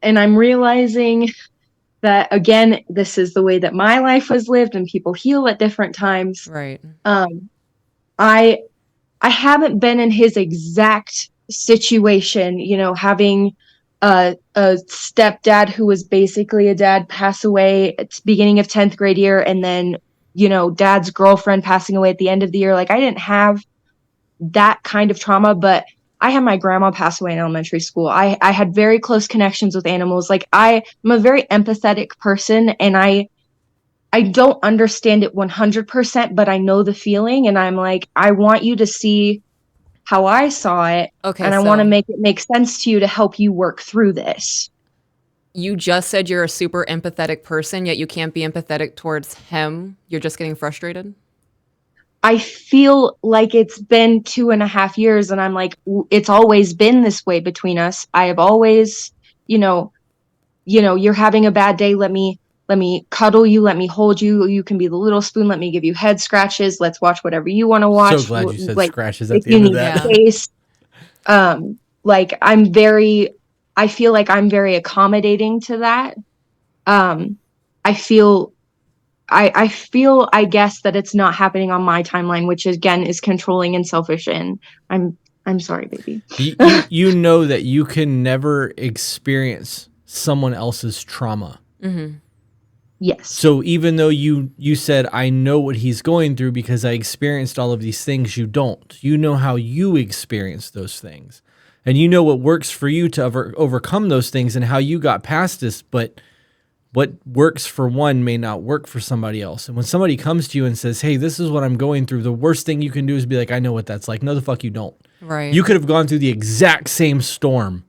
and I'm realizing that, again, this is the way that my life was lived, and people heal at different times. Right. I haven't been in his exact situation, having a stepdad who was basically a dad pass away at the beginning of 10th grade year, and then dad's girlfriend passing away at the end of the year. Like, I didn't have that kind of trauma, but I had my grandma pass away in elementary school. I had very close connections with animals. Like, I'm a very empathetic person, and I don't understand it 100%, but I know the feeling, and I'm like, I want you to see how I saw it, Okay. and I want to make it make sense to you to help you work through this. You just said you're a super empathetic person, yet you can't be empathetic towards him. You're just getting frustrated. I feel like it's been 2.5 years, and I'm like, it's always been this way between us. I have always, you're having a bad day. Let me cuddle you. Let me hold you. You can be the little spoon. Let me give you head scratches. Let's watch whatever you want to watch. So glad you said like, scratches if at the you end of need that. space. Like, I feel like I'm very accommodating to that. I feel, I guess that it's not happening on my timeline, which again is controlling and selfish. And I'm sorry, baby. You know that you can never experience someone else's trauma. Mm-hmm. Yes. So even though you said, I know what he's going through because I experienced all of these things, you don't. You know how you experience those things. And you know what works for you to overcome those things and how you got past this. But what works for one may not work for somebody else. And when somebody comes to you and says, hey, this is what I'm going through, the worst thing you can do is be like, I know what that's like. No, the fuck you don't. Right. You could have gone through the exact same storm,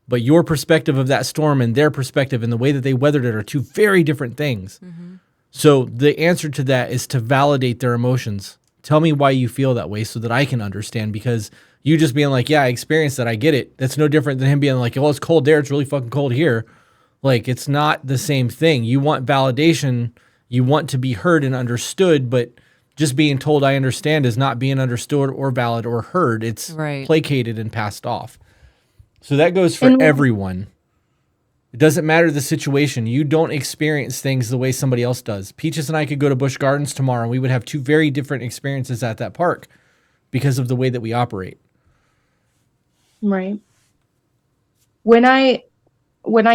but your perspective of that storm and their perspective and the way that they weathered it are two very different things. Mm-hmm. So the answer to that is to validate their emotions. Tell me why you feel that way so that I can understand, because you just being like, yeah, I experienced that, I get it. That's no different than him being like, well, it's cold there. It's really fucking cold here. Like, it's not the same thing. You want validation. You want to be heard and understood, but just being told I understand is not being understood or valid or heard. It's Right. placated and passed off. So that goes for everyone. It doesn't matter the situation. You don't experience things the way somebody else does. Peaches and I could go to Busch Gardens tomorrow, and we would have two very different experiences at that park because of the way that we operate. Right. When I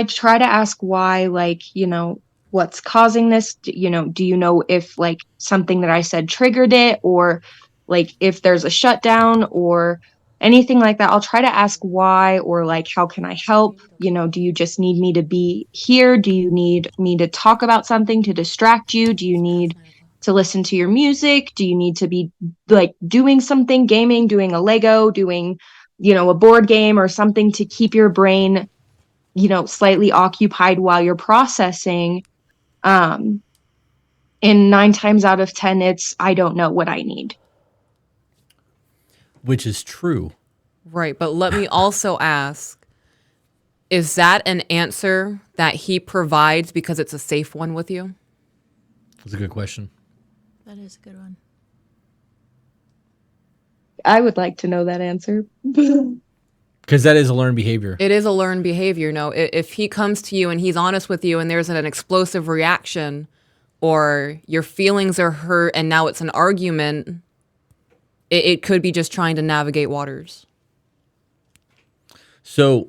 try to ask why, like, what's causing this, do you know if like something that I said triggered it, or like if there's a shutdown or anything like that, I'll try to ask why, or like, how can I help? Do you just need me to be here? Do you need me to talk about something to distract you? Do you need to listen to your music? Do you need to be like doing something, gaming, doing a Lego, doing, a board game or something to keep your brain, slightly occupied while you're processing? And 9 times out of 10, it's, I don't know what I need. Which is true. Right. But let me also ask, Is that an answer that he provides because it's a safe one with you? That's a good question. That is a good one. I would like to know that answer. Because that is a learned behavior. It is a learned behavior. No, if he comes to you and he's honest with you and there's an explosive reaction or your feelings are hurt and now it's an argument, it could be just trying to navigate waters. So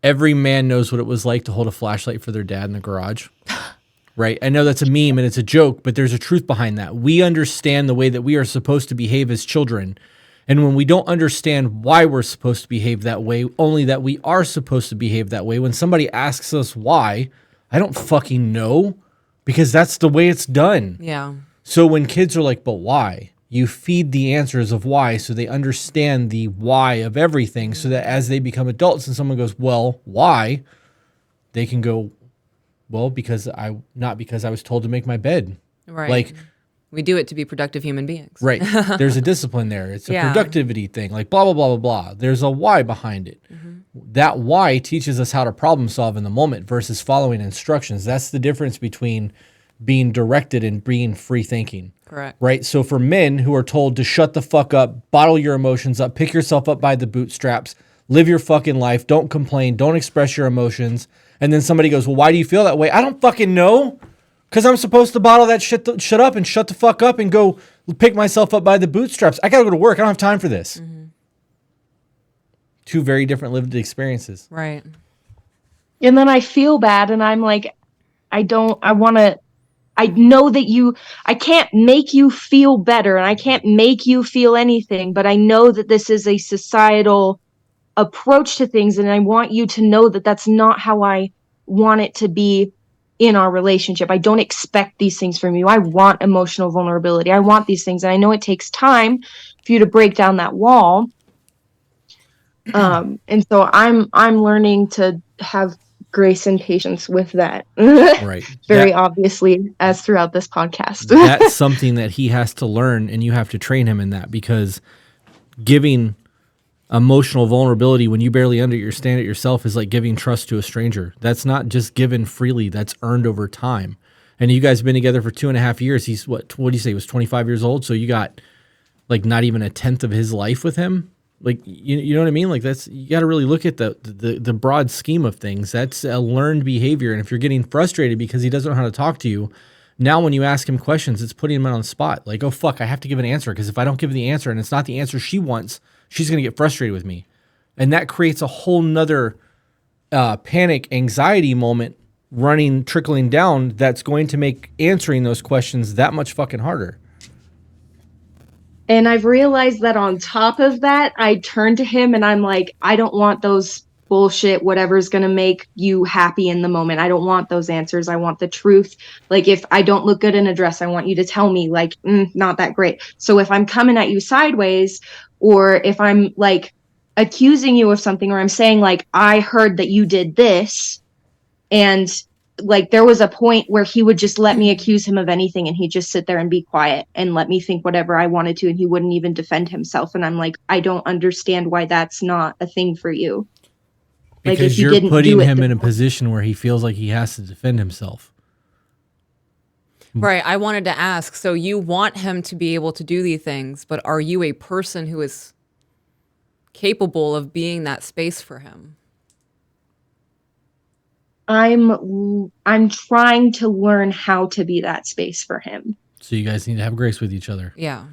every man knows what it was like to hold a flashlight for their dad in the garage. Right? I know that's a meme and it's a joke, but there's a truth behind that. We understand the way that we are supposed to behave as children. And when we don't understand why we're supposed to behave that way, only that we are supposed to behave that way, when somebody asks us why, I don't fucking know, because that's the way it's done. Yeah. So when kids are like, but why? You feed the answers of why so they understand the why of everything so that as they become adults and someone goes, well, why? They can go, well, because I was told to make my bed. Right. Like, we do it to be productive human beings. right. There's a discipline there. It's a Yeah. productivity thing. Like blah, blah, blah, blah, blah. There's a why behind it. That why teaches us how to problem solve in the moment versus following instructions. That's the difference between being directed and being free thinking. Correct. Right? So for men who are told to shut the fuck up, bottle your emotions up, pick yourself up by the bootstraps, live your fucking life, don't complain, don't express your emotions. And then somebody goes, well, why do you feel that way? I don't fucking know. Because I'm supposed to bottle that shit up and shut the fuck up and go pick myself up by the bootstraps. I got to go to work. I don't have time for this. Two very different lived experiences. Right. And then I feel bad and I'm like, I know that I can't make you feel better and I can't make you feel anything, but I know that this is a societal approach to things. And I want you to know that that's not how I want it to be in our relationship. I don't expect these things from you. I want emotional vulnerability. I want these things. And I know it takes time for you to break down that wall. And so I'm learning to have grace and patience with that. Right. Very obviously, as throughout this podcast. That's something that he has to learn, and you have to train him in that, because giving emotional vulnerability when you barely understand it yourself is like giving trust to a stranger. That's not just given freely. That's earned over time. And you guys have been together for 2.5 years. He's what do you say? He was 25 years old. So you got like not even a tenth of his life with him. Like, you know what I mean? Like you got to really look at the broad scheme of things. That's a learned behavior. And if you're getting frustrated because he doesn't know how to talk to you, now when you ask him questions, it's putting him on the spot. Like, oh fuck, I have to give an answer, because if I don't give the answer and it's not the answer she wants, she's going to get frustrated with me. And that creates a whole nother panic, anxiety moment trickling down that's going to make answering those questions that much fucking harder. And I've realized that on top of that, I turn to him and I'm like, I don't want those bullshit, whatever's going to make you happy in the moment. I don't want those answers. I want the truth. Like, if I don't look good in a dress, I want you to tell me, like, not that great. So if I'm coming at you sideways, or if I'm like accusing you of something, or I'm saying like, I heard that you did this, and like there was a point where he would just let me accuse him of anything and he'd just sit there and be quiet and let me think whatever I wanted to, and he wouldn't even defend himself. And I'm like, I don't understand why that's not a thing for you. Because like, if you're you didn't putting do it, him in a position where he feels like he has to defend himself. Right. I wanted to ask, so you want him to be able to do these things, but are you a person who is capable of being that space for him? I'm trying to learn how to be that space for him. So you guys need to have grace with each other. Yeah.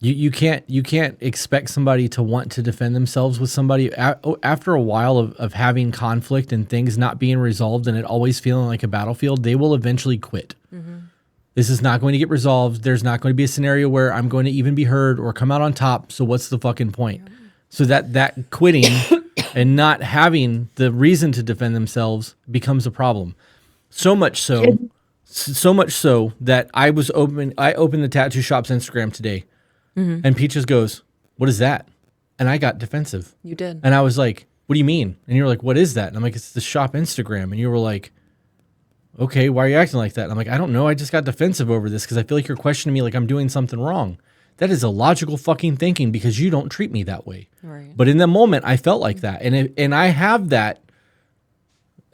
You can't expect somebody to want to defend themselves with somebody after a while of having conflict and things not being resolved and it always feeling like a battlefield. They will eventually quit. Mm-hmm. This is not going to get resolved. There's not going to be a scenario where I'm going to even be heard or come out on top. So what's the fucking point? Yeah. So that quitting and not having the reason to defend themselves becomes a problem. So much so that I opened the tattoo shop's Instagram today. Mm-hmm. And Peaches goes, "What is that?" And I got defensive. You did. And I was like, "What do you mean?" And you were like, "What is that?" And I'm like, "It's the shop Instagram." And you were like, "Okay, why are you acting like that?" And I'm like, "I don't know. I just got defensive over this because I feel like you're questioning me like I'm doing something wrong." That is illogical fucking thinking because you don't treat me that way. Right. But in the moment, I felt like that. And I have that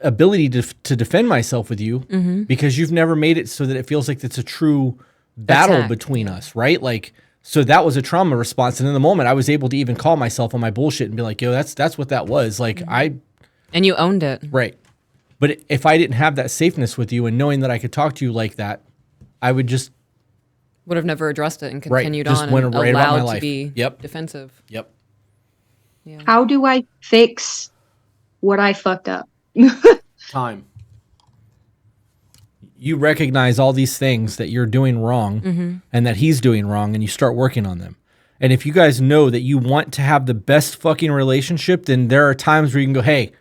ability to defend myself with you because you've never made it so that it feels like it's a true battle Attack, between us, right? Like, so that was a trauma response. And in the moment, I was able to even call myself on my bullshit and be like, yo, that's what that was. Like, And you owned it. right. But if I didn't have that safeness with you and knowing that I could talk to you like that, I would just Would have never addressed it and Right, continued just on went and right about my allowed to life. be Yep. defensive. Yep. Yeah. How do I fix what I fucked up? Time. You recognize all these things that you're doing wrong and that he's doing wrong, and you start working on them. And if you guys know that you want to have the best fucking relationship, then there are times where you can go, hey,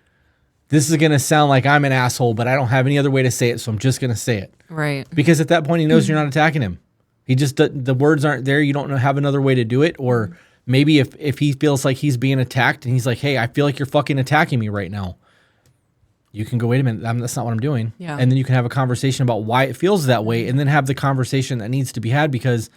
this is going to sound like I'm an asshole, but I don't have any other way to say it, so I'm just going to say it. Right. Because at that point, he knows you're not attacking him. He just, the words aren't there. You don't have another way to do it. Or maybe if he feels like he's being attacked and he's like, hey, I feel like you're fucking attacking me right now. You can go, wait a minute, that's not what I'm doing. Yeah. And then you can have a conversation about why it feels that way, and then have the conversation that needs to be had, because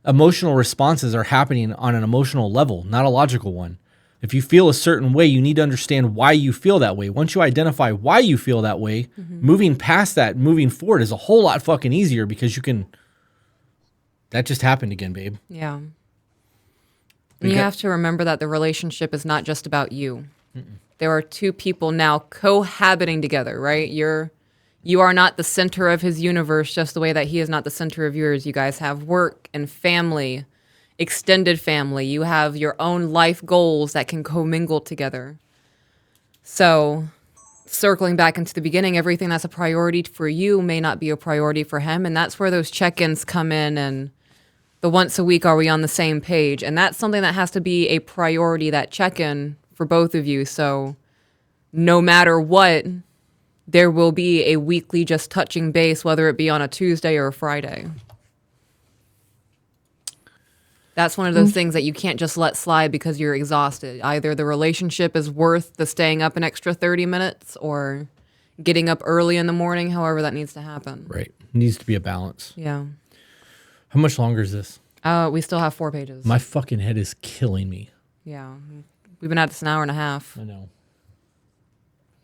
emotional responses are happening on an emotional level, not a logical one. If you feel a certain way, you need to understand why you feel that way. Once you identify why you feel that way, moving past that, moving forward is a whole lot fucking easier, because you can, that just happened again, babe. Yeah. And you have to remember that the relationship is not just about you. There are two people now cohabiting together, right? You are not the center of his universe just the way that he is not the center of yours. You guys have work and family, extended family. You have your own life goals that can commingle together. So, circling back into the beginning, everything that's a priority for you may not be a priority for him. And that's where those check-ins come in, and the once a week, are we on the same page? And that's something that has to be a priority, that check-in for both of you. So no matter what, there will be a weekly just touching base, whether it be on a Tuesday or a Friday. That's one of those things that you can't just let slide because you're exhausted. Either the relationship is worth the staying up an extra 30 minutes or getting up early in the morning, however that needs to happen. Right. Needs to be a balance. Yeah. How much longer is this? We still have 4 pages. My fucking head is killing me. Yeah. We've been at this an hour and a half. I know.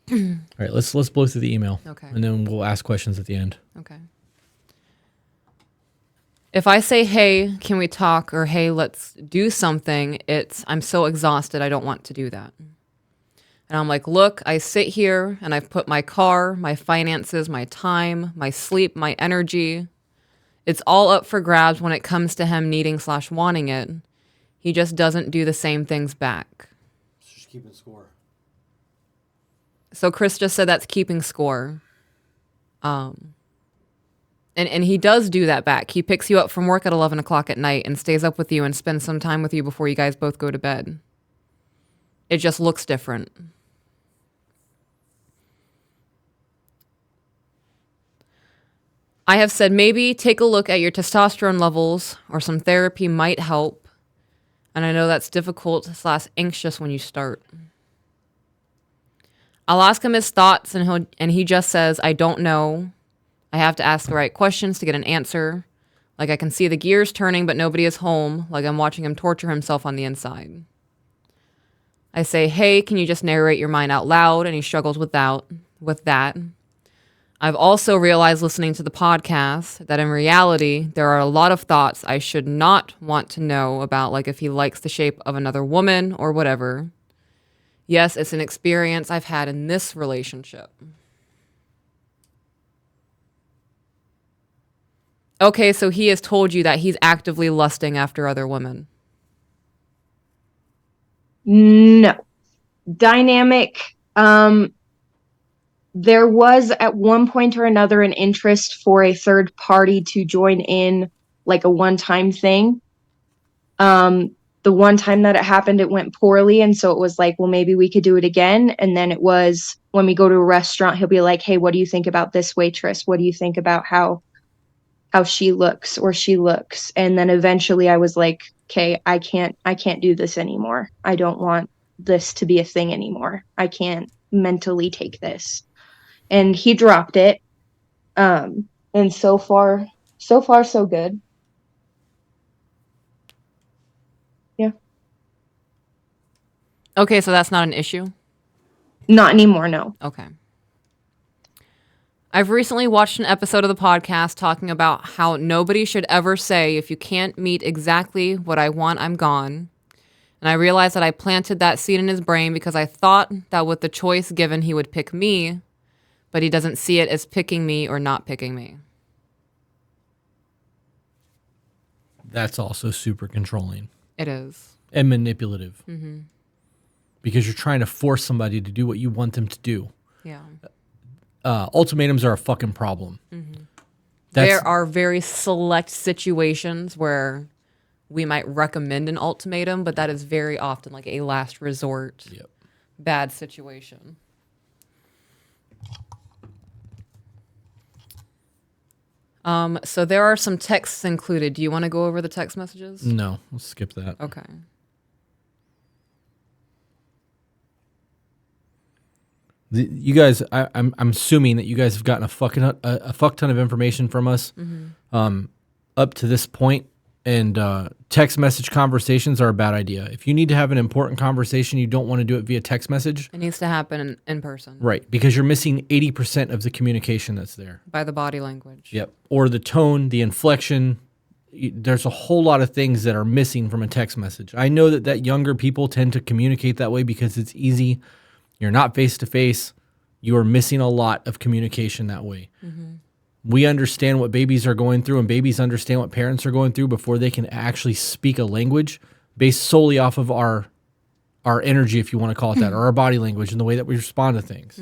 All right, let's blow through the email. Okay. And then we'll ask questions at the end. Okay. If I say, hey, can we talk? Or, hey, let's do something, I'm so exhausted, I don't want to do that. And I'm like, look, I sit here and I've put my car, my finances, my time, my sleep, my energy. It's all up for grabs when it comes to him needing/wanting it. He just doesn't do the same things back. Just keeping score. So Chris just said that's keeping score. And he does do that back. He picks you up from work at 11 o'clock at night and stays up with you and spends some time with you before you guys both go to bed. It just looks different. I have said maybe take a look at your testosterone levels, or some therapy might help. And I know that's difficult/anxious when you start. I'll ask him his thoughts, and he just says, I don't know. I have to ask the right questions to get an answer. Like, I can see the gears turning, but nobody is home. Like, I'm watching him torture himself on the inside. I say, hey, can you just narrate your mind out loud? And he struggles with that. I've also realized listening to the podcast that in reality, there are a lot of thoughts I should not want to know about, like if he likes the shape of another woman or whatever. Yes, it's an experience I've had in this relationship. Okay, so he has told you that he's actively lusting after other women. No. Dynamic. There was at one point or another an interest for a third party to join in, like a one-time thing. The one time that it happened, it went poorly. And so it was like, well, maybe we could do it again. And then it was when we go to a restaurant, he'll be like, hey, what do you think about this waitress? What do you think about how she looks or she looks? And then eventually I was like, okay, I can't do this anymore. I don't want this to be a thing anymore. I can't mentally take this. And he dropped it. And so far, so good. Okay, so that's not an issue? Not anymore, no. Okay. I've recently watched an episode of the podcast talking about how nobody should ever say, if you can't meet exactly what I want, I'm gone. And I realized that I planted that seed in his brain because I thought that with the choice given, he would pick me, but he doesn't see it as picking me or not picking me. That's also super controlling It is. and manipulative. Because you're trying to force somebody to do what you want them to do. Yeah. Ultimatums are a fucking problem. There are very select situations where we might recommend an ultimatum, but that is very often like a last resort bad situation. So there are some texts included. Do you want to go over the text messages? No, let's skip that. Okay. You guys, I'm assuming that you guys have gotten a fuck ton of information from us up to this point, and text message conversations are a bad idea. If you need to have an important conversation, you don't want to do it via text message. It needs to happen in person. Right, because you're missing 80% of the communication that's there. By the body language. Yep. Or the tone, the inflection. There's a whole lot of things that are missing from a text message. I know that younger people tend to communicate that way because it's easy. You're not face to face. You are missing a lot of communication that way. We understand what babies are going through, and babies understand what parents are going through before they can actually speak a language based solely off of our energy, if you want to call it that, or our body language and the way that we respond to things.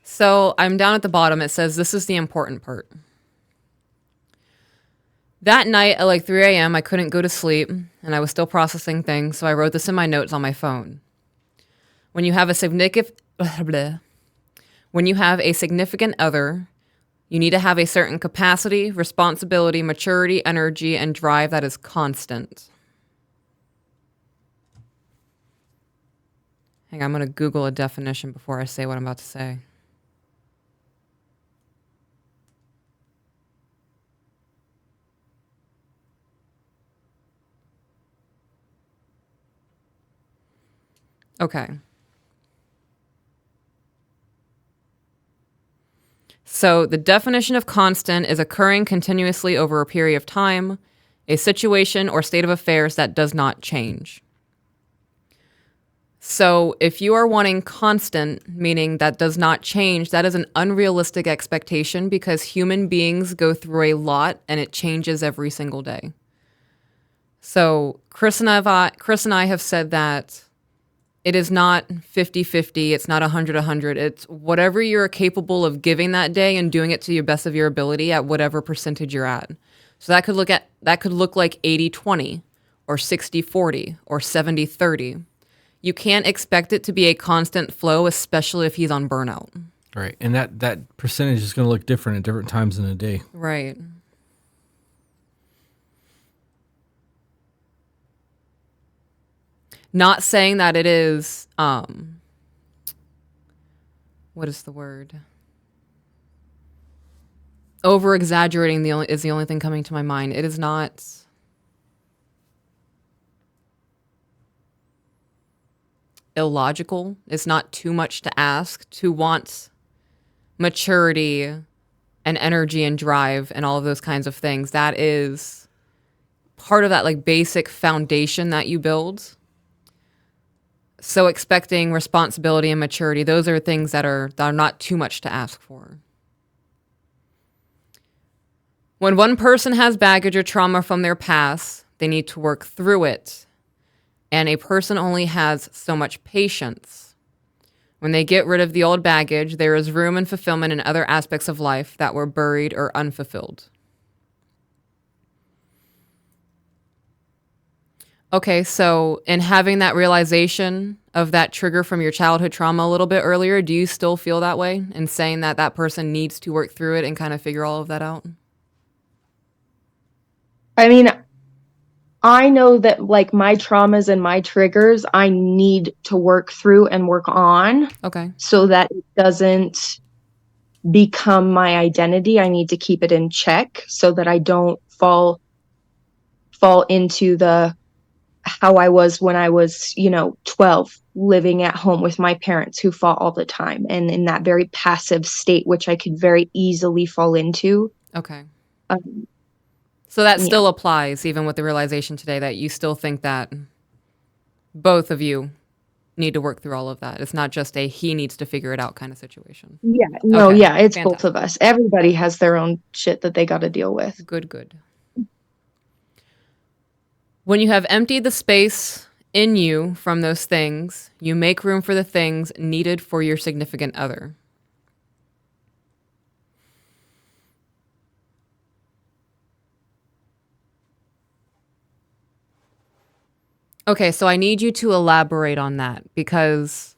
So I'm down at the bottom. It says, this is the important part. That night at like 3 a.m., I couldn't go to sleep, and I was still processing things, so I wrote this in my notes on my phone. When you have a significant other, you need to have a certain capacity, responsibility, maturity, energy, and drive that is constant. Hang on, I'm going to Google a definition before I say what I'm about to say. Okay. So the definition of constant is occurring continuously over a period of time, a situation or state of affairs that does not change. So if you are wanting constant, meaning that does not change, that is an unrealistic expectation because human beings go through a lot and it changes every single day. So Chris and I have said that it is not 50-50, it's not 100-100, it's whatever you're capable of giving that day and doing it to your best of your ability at whatever percentage you're at. So that could look like 80-20 or 60-40 or 70-30. You can't expect it to be a constant flow, especially if he's on burnout. Right. And that percentage is going to look different at different times in the day. Right. Not saying that it is, what is the word? Over-exaggerating is the only thing coming to my mind. It is not illogical. It's not too much to ask to want maturity and energy and drive and all of those kinds of things. That is part of that like basic foundation that you build. So expecting responsibility and maturity, those are things that are not too much to ask for. When one person has baggage or trauma from their past, they need to work through it. And a person only has so much patience. When they get rid of the old baggage, there is room and fulfillment in other aspects of life that were buried or unfulfilled. Okay, so in having that realization of that trigger from your childhood trauma a little bit earlier, do you still feel that way in saying that that person needs to work through it and kind of figure all of that out? I mean, I know that like my traumas and my triggers, I need to work through and work on. Okay. So that it doesn't become my identity. I need to keep it in check so that I don't fall into the how I was when I was, 12, living at home with my parents who fought all the time and in that very passive state, which I could very easily fall into. Okay. Um, So that yeah. still applies, even with the realization today that you still think that both of you need to work through all of that. It's not just a he needs to figure it out kind of situation. Yeah, no, Okay, yeah, it's fantastic. both of us. Everybody has their own shit that they got to deal with. Good. When you have emptied the space in you from those things, you make room for the things needed for your significant other. Okay, so I need you to elaborate on that, because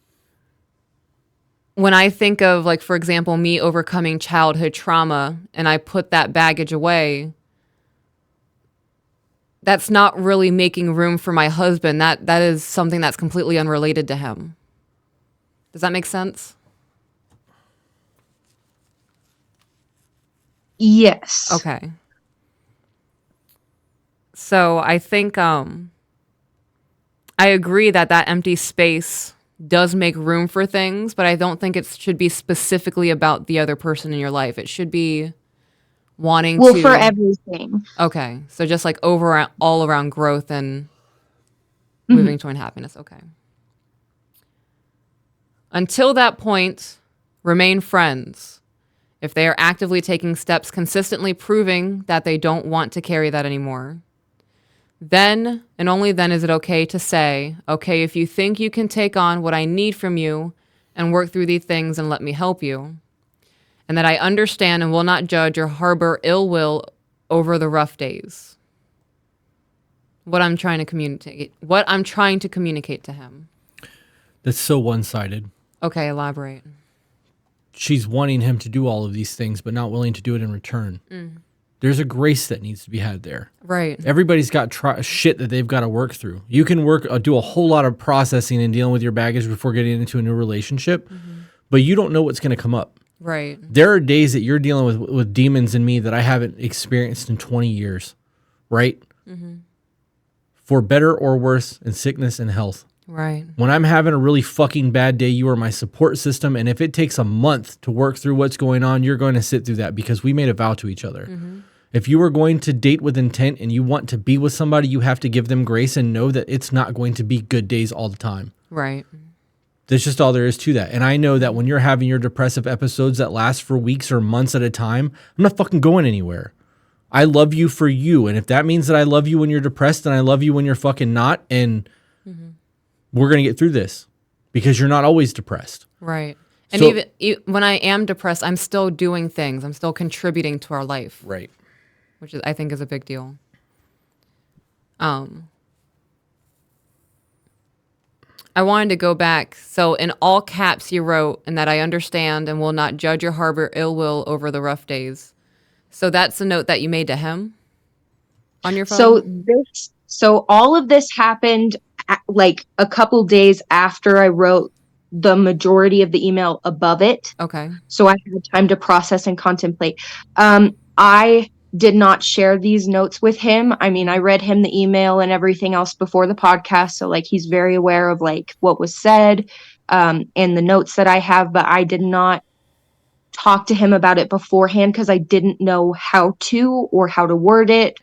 when I think of, like, for example, me overcoming childhood trauma and I put that baggage away, that's not really making room for my husband. That is something that's completely unrelated to him. Does that make sense? Yes. Okay. So I think I agree that that empty space does make room for things, but I don't think it should be specifically about the other person in your life. It should be wanting Well, to. for everything. Okay, so just like all around growth and Mhm. moving toward happiness. Okay. Until that point, remain friends. If they are actively taking steps consistently proving that they don't want to carry that anymore, then and only then is it okay to say, okay, if you think you can take on what I need from you and work through these things and let me help you, and that I understand and will not judge or harbor ill will over the rough days. What I'm trying to communicate to him. That's so one-sided. Okay, elaborate. She's wanting him to do all of these things, but not willing to do it in return. There's a grace that needs to be had there. Right. Everybody's got shit that they've got to work through. You can do a whole lot of processing and dealing with your baggage before getting into a new relationship, but you don't know what's going to come up. Right. There are days that you're dealing with demons in me that I haven't experienced in 20 years, right? For better or worse, in sickness and health. Right. When I'm having a really fucking bad day, you are my support system. And if it takes a month to work through what's going on, you're going to sit through that because we made a vow to each other. If you are going to date with intent and you want to be with somebody, you have to give them grace and know that it's not going to be good days all the time. Right. That's just all there is to that. And I know that when you're having your depressive episodes that last for weeks or months at a time, I'm not fucking going anywhere. I love you for you. And if that means that I love you when you're depressed, then I love you when you're fucking not. And we're going to get through this because you're not always depressed. Right. And So- even when I am depressed, I'm still doing things. I'm still contributing to our life, Right. which I think is a big deal. I wanted to go back. So in all caps, you wrote, and that I understand and will not judge or harbor ill will over the rough days. So that's a note that you made to him on your phone? So all of this happened like a couple days after I wrote the majority of the email above it. Okay. So I had time to process and contemplate. I did not share these notes with him. I mean, I read him the email and everything else before the podcast. So like he's very aware of like what was said and the notes that I have, but I did not talk to him about it beforehand because I didn't know how to or how to word it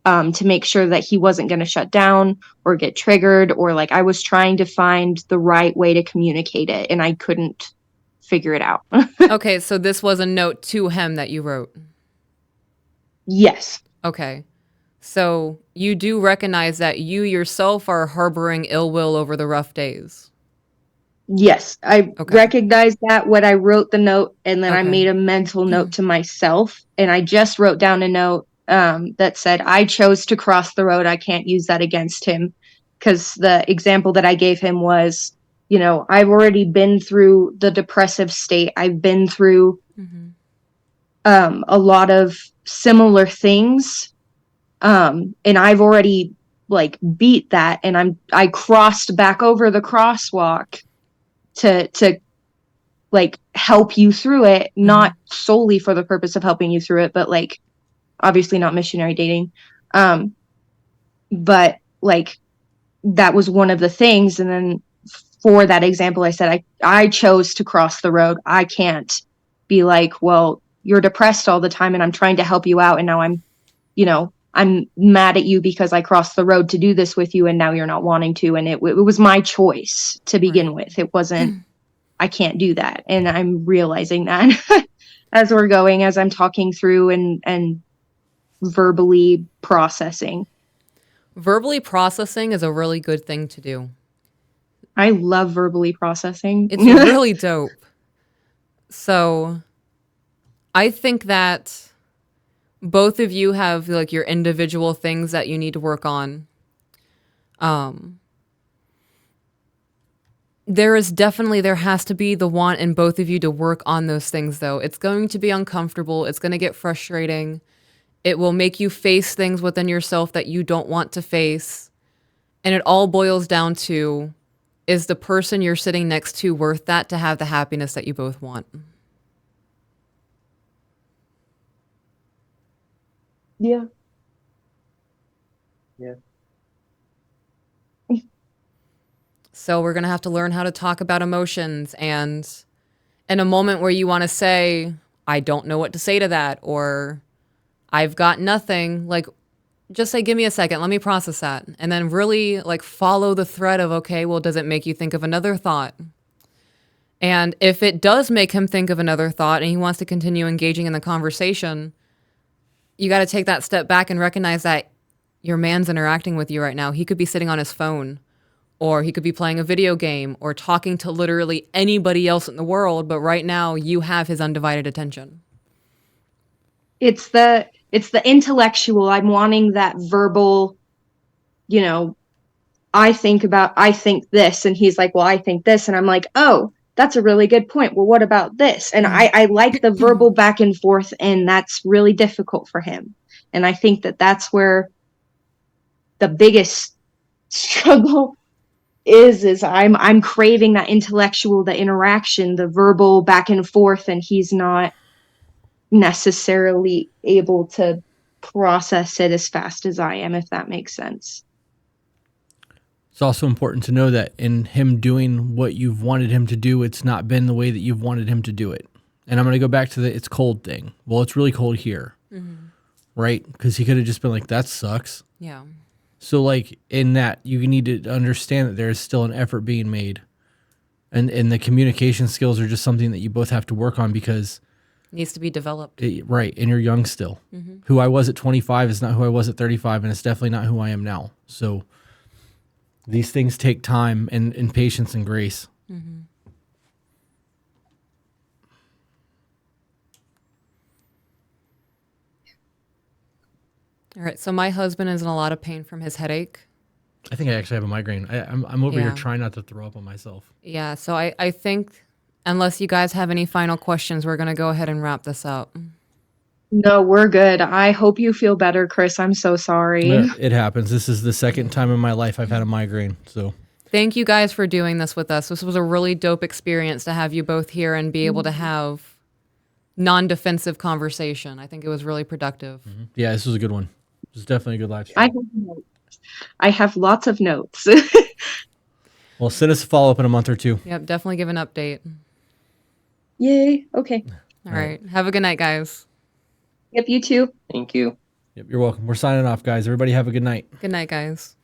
to make sure that he wasn't going to shut down or get triggered, or like I was trying to find the right way to communicate it and I couldn't figure it out. Okay, so this was a note to him that you wrote. Yes. Okay. So you do recognize that you yourself are harboring ill will over the rough days. Yes, I Okay. recognized that when I wrote the note, and then I Okay. made a mental note to myself, and I just wrote down a note that said, I chose to cross the road. I can't use that against him, because the example that I gave him was, I've already been through the depressive state. I've been through a lot of similar things, and I've already like beat that, and I crossed back over the crosswalk to like help you through it, not solely for the purpose of helping you through it, but like obviously not missionary dating. But like that was one of the things. And then for that example, I said, I chose to cross the road. I can't be like, well, you're depressed all the time and I'm trying to help you out. And now I'm mad at you because I crossed the road to do this with you. And now you're not wanting to. And it was my choice to begin with. It wasn't, I can't do that. And I'm realizing that as we're going, as I'm talking through and verbally processing. Verbally processing is a really good thing to do. I love verbally processing. It's really dope. So I think that both of you have like your individual things that you need to work on. There has to be the want in both of you to work on those things, though. It's going to be uncomfortable. It's going to get frustrating. It will make you face things within yourself that you don't want to face. And it all boils down to, is the person you're sitting next to worth that to have the happiness that you both want? Yeah. Yeah. So we're going to have to learn how to talk about emotions. And in a moment where you want to say, I don't know what to say to that, or I've got nothing, like, just say, give me a second, let me process that. And then really like follow the thread of, okay, well, does it make you think of another thought? And if it does make him think of another thought and he wants to continue engaging in the conversation, you got to take that step back and recognize that your man's interacting with you right now. He could be sitting on his phone, or he could be playing a video game, or talking to literally anybody else in the world. But right now you have his undivided attention. It's the intellectual. I'm wanting that verbal, I think this. And he's like, well, I think this. And I'm like, oh, that's a really good point. Well, what about this? And I like the verbal back and forth, and that's really difficult for him. And I think that that's where the biggest struggle is I'm craving that intellectual, the interaction, the verbal back and forth, and he's not necessarily able to process it as fast as I am, if that makes sense. It's also important to know that in him doing what you've wanted him to do, it's not been the way that you've wanted him to do it. And I'm going to go back to the it's cold thing. Well, it's really cold here, right? Because he could have just been like, that sucks. Yeah. So like in that, you need to understand that there is still an effort being made. And the communication skills are just something that you both have to work on because Needs to be developed. right. And you're young still. Who I was at 25 is not who I was at 35. And it's definitely not who I am now. So these things take time and patience and grace. All right. So my husband is in a lot of pain from his headache. I think I actually have a migraine. I'm over here Yeah. trying not to throw up on myself. Yeah. So I think unless you guys have any final questions, we're going to go ahead and wrap this up. No, we're good. I hope you feel better, Chris. I'm so sorry. It happens. This is the second time in my life I've had a migraine. So Thank you guys for doing this with us. This was a really dope experience to have you both here and be able to have non-defensive conversation. I think it was really productive. yeah, this was a good one. It was definitely a good live stream. I have lots of notes. Well, send us a follow-up in a month or two. Yep. Definitely give an update. Yay. Okay. All right. Have a good night, guys. Yep, you too. Thank you. Yep, you're welcome. We're signing off, guys. Everybody have a good night. Good night, guys.